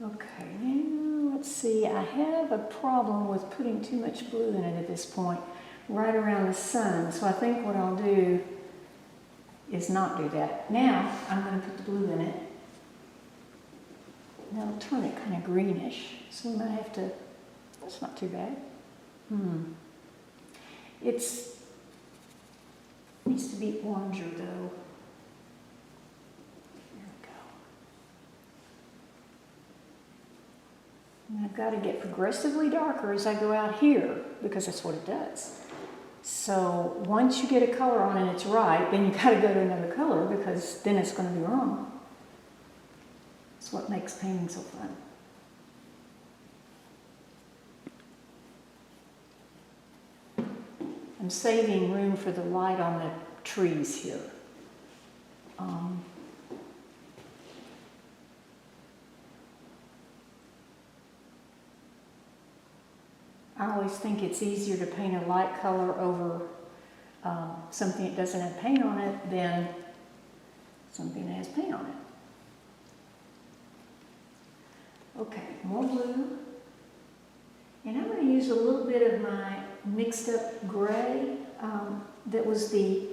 Okay, now let's see. I have a problem with putting too much blue in it at this point, right around the sun. So I think what I'll do is not do that. Now I'm going to put the blue in it. That'll turn it kind of greenish. So we might have to, that's not too bad. It needs to be oranger though. And I've got to get progressively darker as I go out here, because that's what it does. So once you get a color on and it's right, then you got to go to another color, because then it's going to be wrong. That's what makes painting so fun. I'm saving room for the light on the trees here. I always think it's easier to paint a light color over something that doesn't have paint on it than something that has paint on it. Okay, more blue. And I'm going to use a little bit of my mixed up gray that was the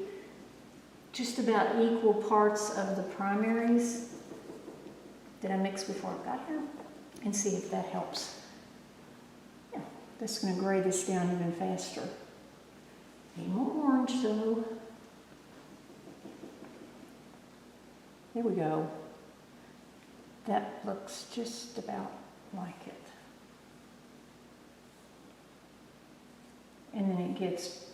just about equal parts of the primaries that I mixed before I got here, and see if that helps. That's going to gray this down even faster. Need more orange though. There we go. That looks just about like it. And then it gets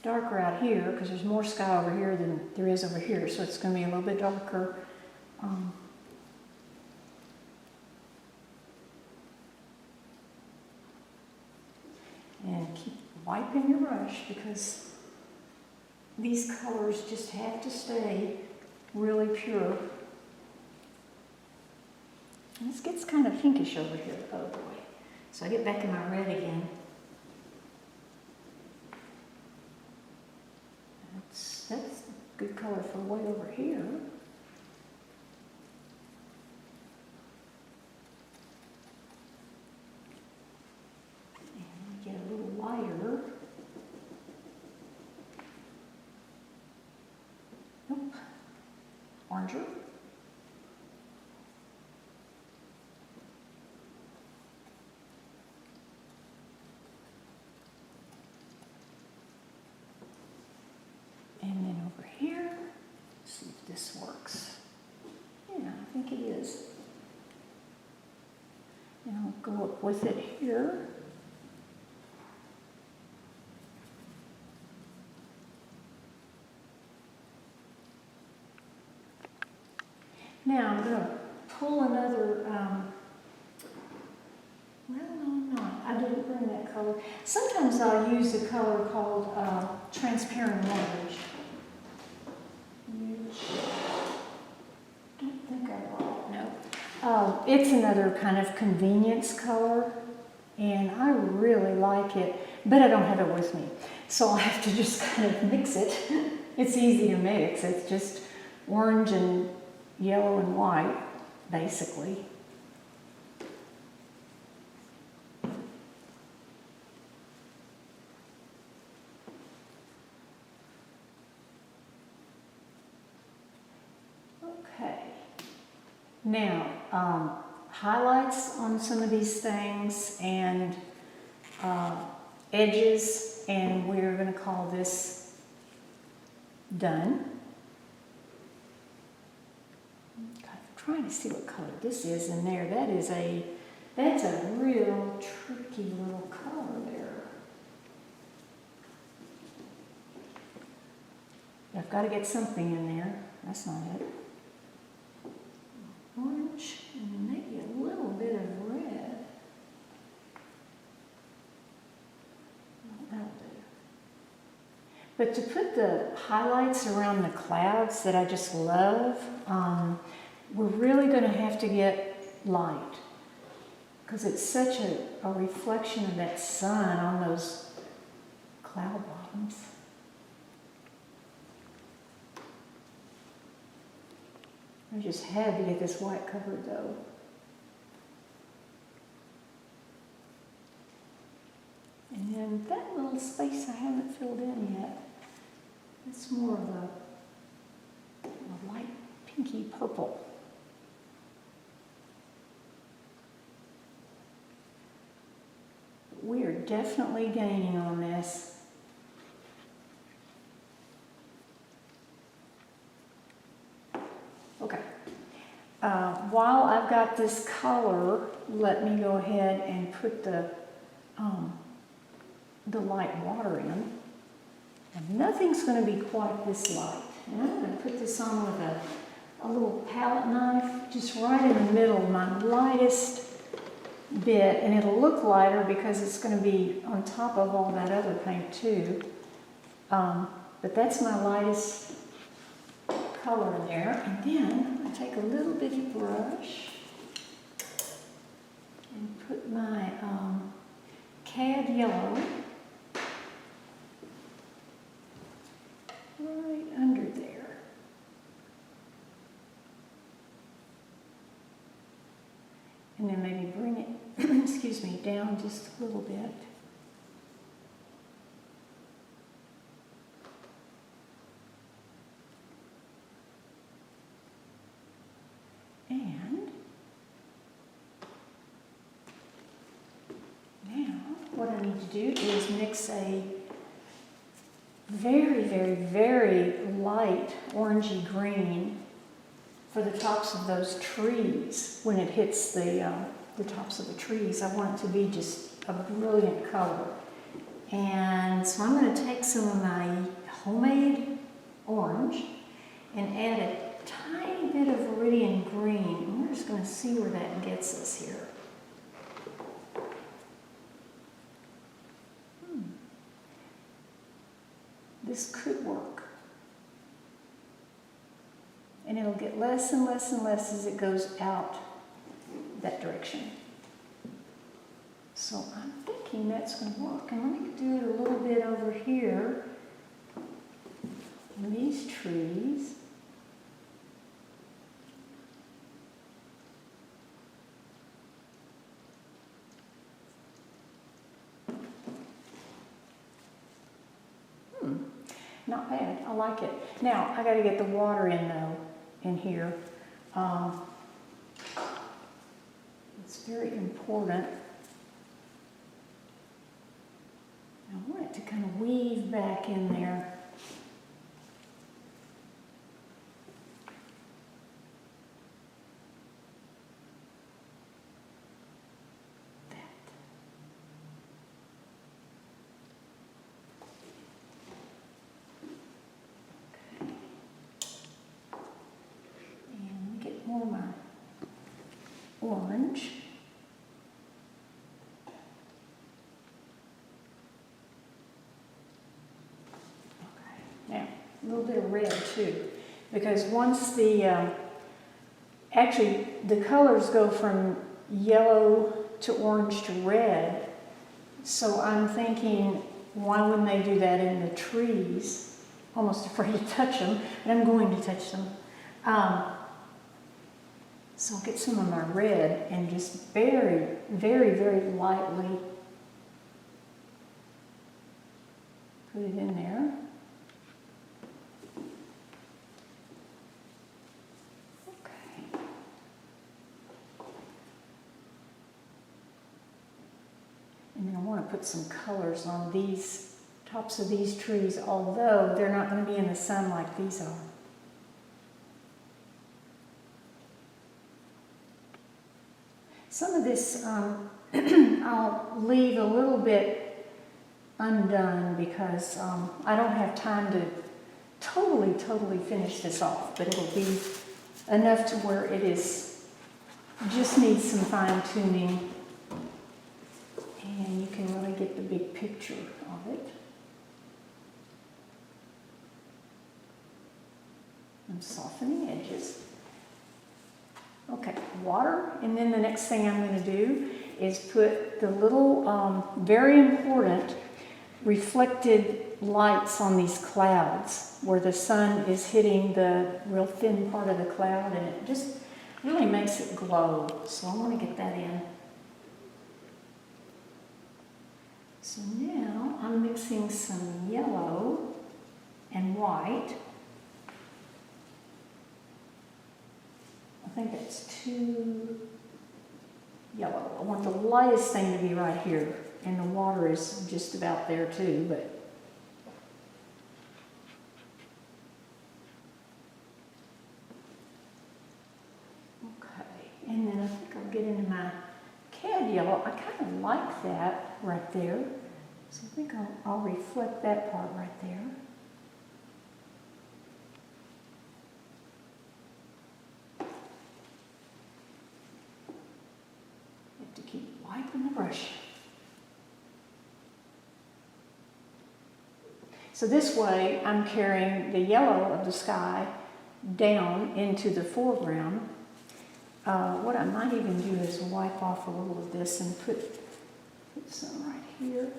darker out here because there's more sky over here than there is over here. So it's going to be a little bit darker. And keep wiping your brush, because these colors just have to stay really pure. And this gets kind of pinkish over here. Oh boy. So I get back in my red again. That's a good color for way over here. Get a little lighter. Nope. Oranger. And then over here, let's see if this works. Yeah, I think it is. And I'll go up with it here. Now I'm going to pull another, well, no, I'm not. I didn't bring that color. Sometimes I'll use a color called transparent orange. I don't think I brought it. No. It's another kind of convenience color, and I really like it, but I don't have it with me. So I'll have to just kind of mix it. It's easy to mix. It's just orange and yellow and white, basically. Okay. Now, highlights on some of these things and edges, and we're going to call this done. Trying to see what color this is in there. That's a real tricky little color there. I've got to get something in there. That's not it. Orange and maybe a little bit of red. That'll do. But to put the highlights around the clouds that I just love, we're really going to have to get light, because it's such a reflection of that sun on those cloud bottoms. I just had to get this white covered though. And then that little space I haven't filled in yet, it's more of a light pinky purple. We are definitely gaining on this. Okay. While I've got this color, let me go ahead and put the light water in. And nothing's going to be quite this light. And I'm going to put this on with a little palette knife, just right in the middle, my lightest bit, and it'll look lighter because it's going to be on top of all that other paint too. But that's my lightest color in there. And then I take a little bitty brush and put my cad yellow right under there. And then maybe bring it, excuse me, down just a little bit. And now what I need to do is mix a very, very, very light orangey green for the tops of those trees. When it hits the tops of the trees, I want it to be just a brilliant color. And so I'm going to take some of my homemade orange and add a tiny bit of Viridian green. We're just going to see where that gets us here. This could work. And it'll get less and less and less as it goes out that direction. So I'm thinking that's going to work. And let me do it a little bit over here in these trees. Not bad. I like it. Now, I got to get the water in, though, in here. It's very important. I want it to kind of weave back in there. More of my orange. Okay, now a little bit of red too, because once actually the colors go from yellow to orange to red, so I'm thinking, why wouldn't they do that in the trees? Almost afraid to touch them, and I'm going to touch them. So I'll get some of my red and just very, very, very lightly put it in there. Okay. And then I want to put some colors on these tops of these trees, although they're not going to be in the sun like these are. Some of this I'll leave a little bit undone because I don't have time to totally finish this off, but it'll be enough to where it is, just needs some fine tuning, and you can really get the big picture of it. I'm softening edges. Okay, water, and then the next thing I'm going to do is put the little, very important reflected lights on these clouds where the sun is hitting the real thin part of the cloud, and it just really makes it glow. So I want to get that in. So now I'm mixing some yellow and white. I think that's too yellow. I want the lightest thing to be right here, and the water is just about there too, but okay. And then I think I'll get into my cad yellow. I kind of like that right there, so I think I'll reflect that part right there. To keep wiping the brush. So this way I'm carrying the yellow of the sky down into the foreground. What I might even do is wipe off a little of this and put some right here.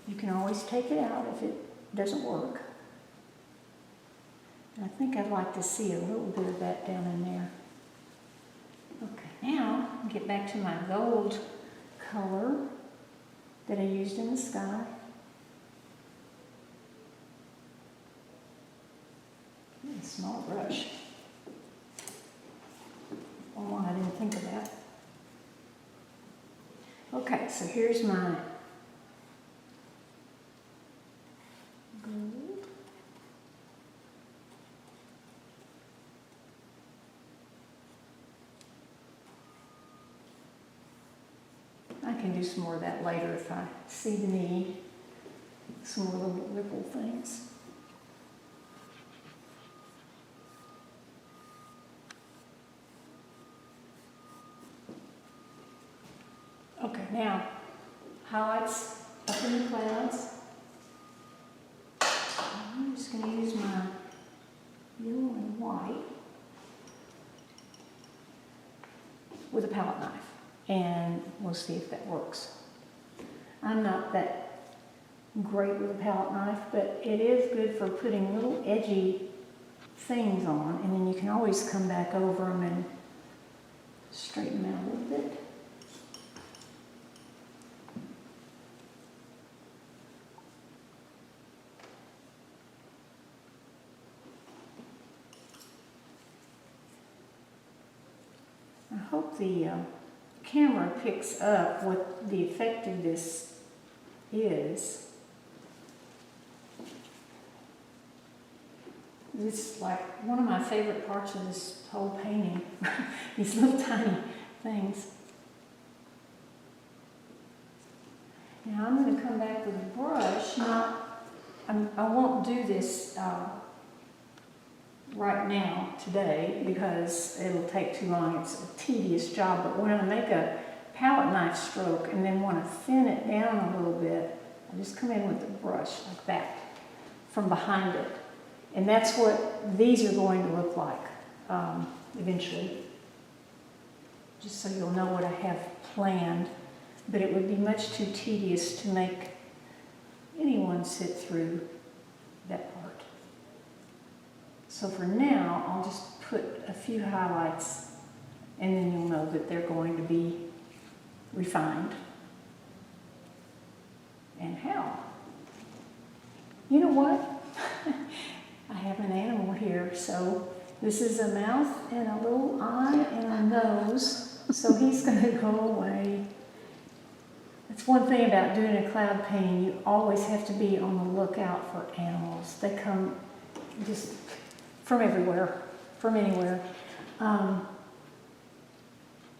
You can always take it out if it doesn't work. I think I'd like to see a little bit of that down in there. Okay, now I'll get back to my gold color that I used in the sky. A small brush. Oh, I didn't think of that. Okay, so here's my gold. I can do some more of that later if I see the need. Some more little ripple things. Okay, now highlights up in the clouds. I'm just going to use my yellow and white with a palette knife, and we'll see if that works. I'm not that great with a palette knife, but it is good for putting little edgy things on, and then you can always come back over them and straighten them out a little bit. I hope the camera picks up what the effect of this is. This is like one of my favorite parts of this whole painting, these little tiny things. Now I'm going to come back with a brush. I won't do this right now, today, because it'll take too long. It's a tedious job, but when I make a palette knife stroke and then want to thin it down a little bit, I just come in with the brush like that from behind it. And that's what these are going to look like eventually. Just so you'll know what I have planned. But it would be much too tedious to make anyone sit through that part. So for now, I'll just put a few highlights, and then you'll know that they're going to be refined. And how? You know what? I have an animal here, so this is a mouth and a little eye and a nose, so he's going to go away. That's one thing about doing a cloud painting. You always have to be on the lookout for animals. They come just from everywhere, from anywhere. I'm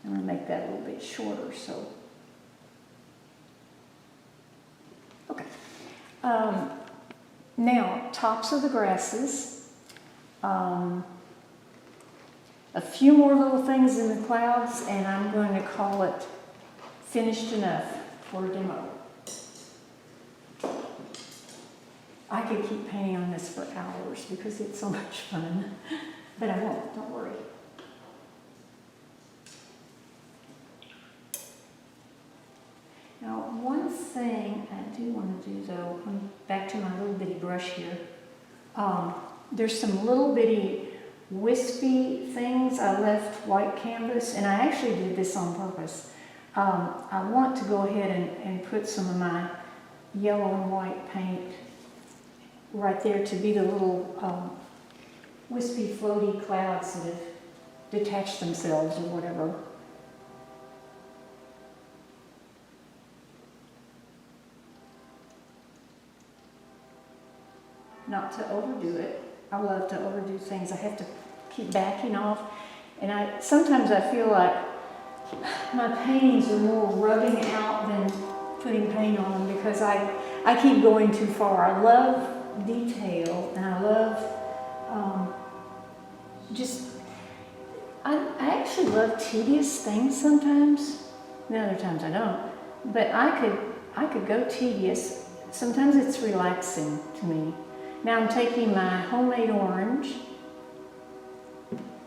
going to make that a little bit shorter, so. Okay. Now, tops of the grasses. A few more little things in the clouds, and I'm going to call it finished enough for a demo. I could keep painting on this for hours because it's so much fun. But I won't, don't worry. Now, one thing I do want to do though, I'm back to my little bitty brush here. There's some little bitty wispy things. I left white canvas, and I actually did this on purpose. I want to go ahead and put some of my yellow and white paint right there to be the little wispy floaty clouds that have detached themselves or whatever. Not to overdo it. I love to overdo things. I have to keep backing off. And sometimes I feel like my paintings are more rubbing out than putting paint on them because I keep going too far. I love detail, and I love I actually love tedious things sometimes. And other times I don't. But I could go tedious. Sometimes it's relaxing to me. Now I'm taking my homemade orange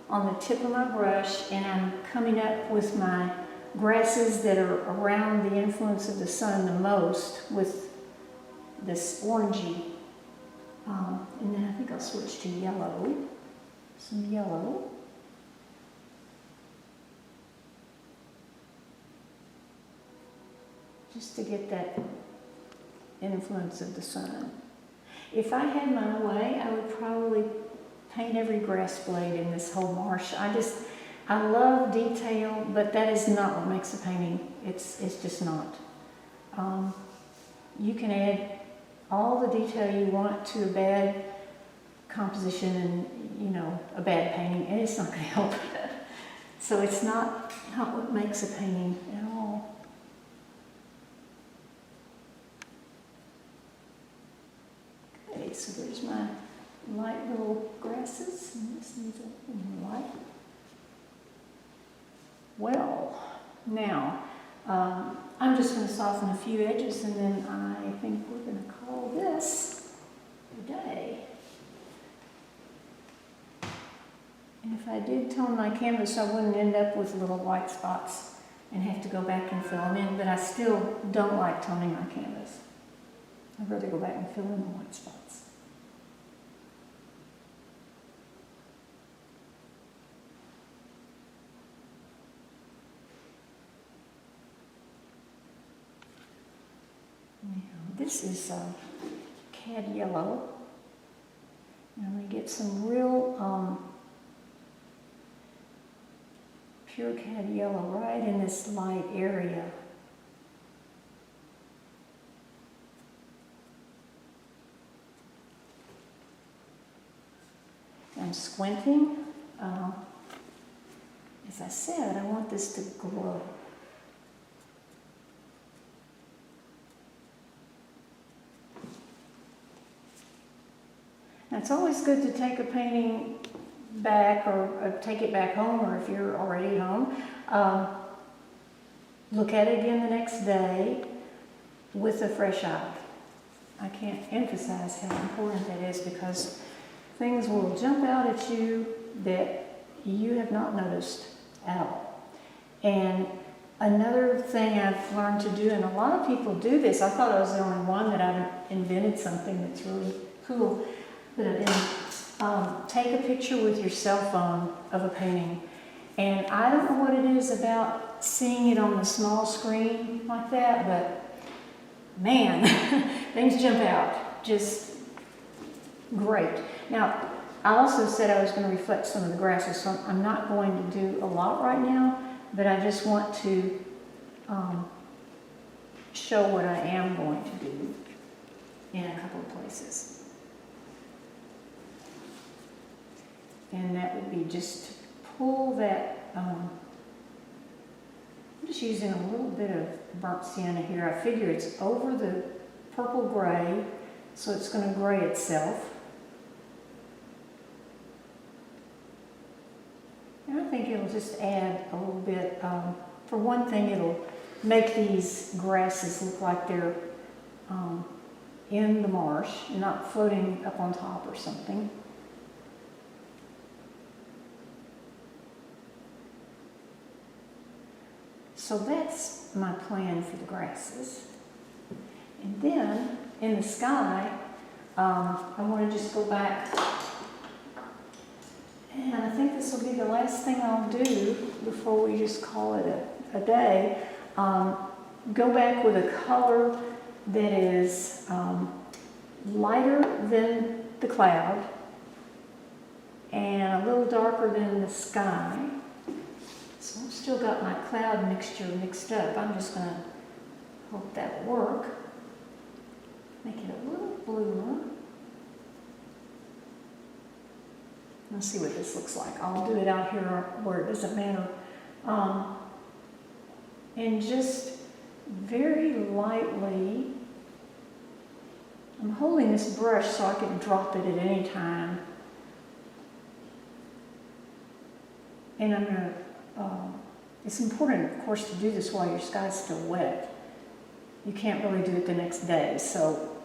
on the tip of my brush, and I'm coming up with my grasses that are around the influence of the sun the most with this orangey. And then I think I'll switch to yellow. Some yellow. Just to get that influence of the sun. If I had my way, I would probably paint every grass blade in this whole marsh. I love detail, but that is not what makes a painting. It's just not. You can add all the detail you want to a bad composition and, a bad painting, and it's not going to help. So it's not what makes a painting at all. Okay, so there's my light little grasses, and this needs a little more light. Well, now, I'm just going to soften a few edges, and then I think we're going to call this a day. And if I did tone my canvas, I wouldn't end up with little white spots and have to go back and fill them in, but I still don't like toning my canvas. I'd rather go back and fill in the white spots. This is cad yellow. And I'm going to get some real pure cad yellow right in this light area. I'm squinting. As I said, I want this to glow. Now, it's always good to take a painting back or take it back home, or if you're already at home, look at it again the next day with a fresh eye. I can't emphasize how important that is, because things will jump out at you that you have not noticed at all. And another thing I've learned to do, and a lot of people do this, I thought I was the only one that I've invented something that's really cool, but I didn't. Take a picture with your cell phone of a painting. And I don't know what it is about seeing it on the small screen like that, but man, things jump out. Just great. Now, I also said I was going to reflect some of the grasses, so I'm not going to do a lot right now, but I just want to show what I am going to do in a couple of places. And that would be just to pull that, I'm just using a little bit of burnt sienna here. I figure it's over the purple gray, so it's going to gray itself. And I think it'll just add a little bit, for one thing, it'll make these grasses look like they're in the marsh, not floating up on top or something. So that's my plan for the grasses. And then in the sky, I want to just go back, and I think this will be the last thing I'll do before we just call it a day. Go back with a color that is lighter than the cloud and a little darker than the sky. So I've still got my cloud mixture mixed up. I'm just going to hope that will work. Make it a little bluer. Let's see what this looks like. I'll do it out here where it doesn't matter. And just very lightly, I'm holding this brush so I can drop it at any time. And I'm going to, it's important, of course, to do this while your sky's still wet. You can't really do it the next day. So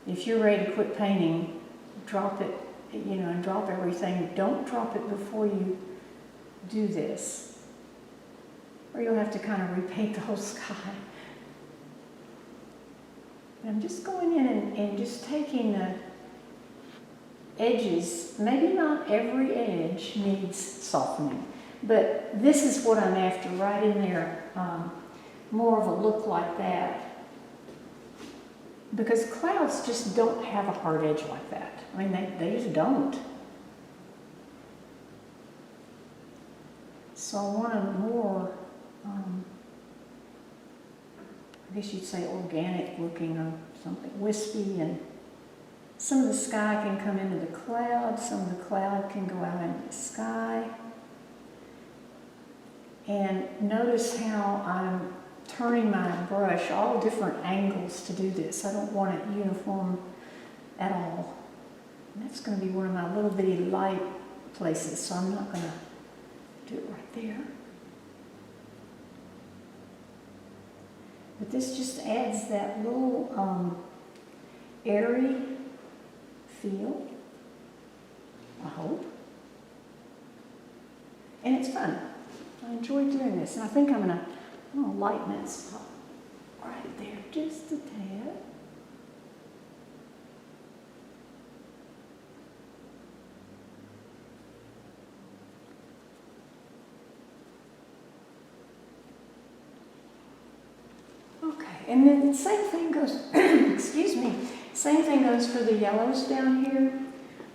if you're ready to quit painting, drop it, and drop everything. Don't drop it before you do this, or you'll have to kind of repaint the whole sky. And I'm just going in and just taking the edges. Maybe not every edge needs softening, but this is what I'm after, right in there. More of a look like that. Because clouds just don't have a hard edge like that. I mean, they just don't. So I want a more, I guess you'd say organic looking, or something wispy, and some of the sky can come into the cloud, some of the cloud can go out into the sky. And notice how I'm turning my brush all different angles to do this. I don't want it uniform at all. And that's going to be one of my little bitty light places, so I'm not going to do it right there. But this just adds that little airy feel, I hope. And it's fun. I enjoy doing this. And I think I'm going to lighten that spot right there just a tad. Okay, and then the same thing goes, excuse me, same thing goes for the yellows down here.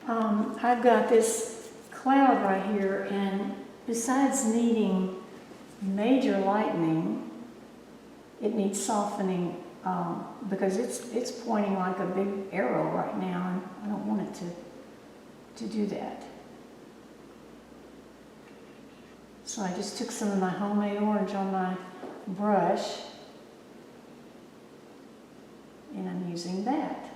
I've got this cloud right here, and besides needing major lightening, it needs softening because it's pointing like a big arrow right now, and I don't want it to do that. So I just took some of my homemade orange on my brush, and I'm using that.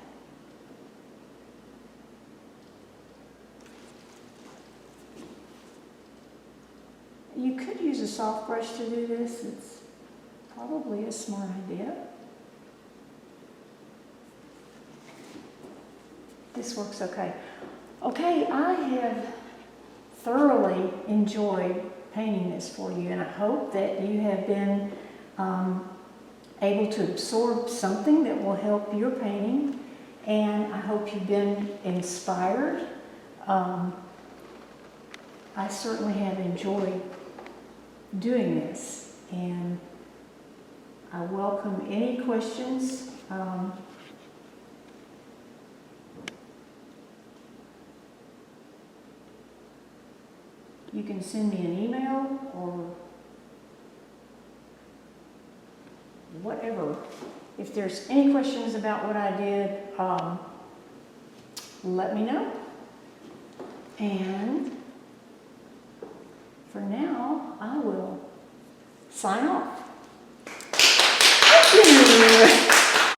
You could use a soft brush to do this. It's probably a smart idea. This works okay. Okay, I have thoroughly enjoyed painting this for you, and I hope that you have been able to absorb something that will help your painting, and I hope you've been inspired. I certainly have enjoyed doing this, and I welcome any questions. You can send me an email or whatever. If there's any questions about what I did, let me know. And for now, I will sign off. Thank you.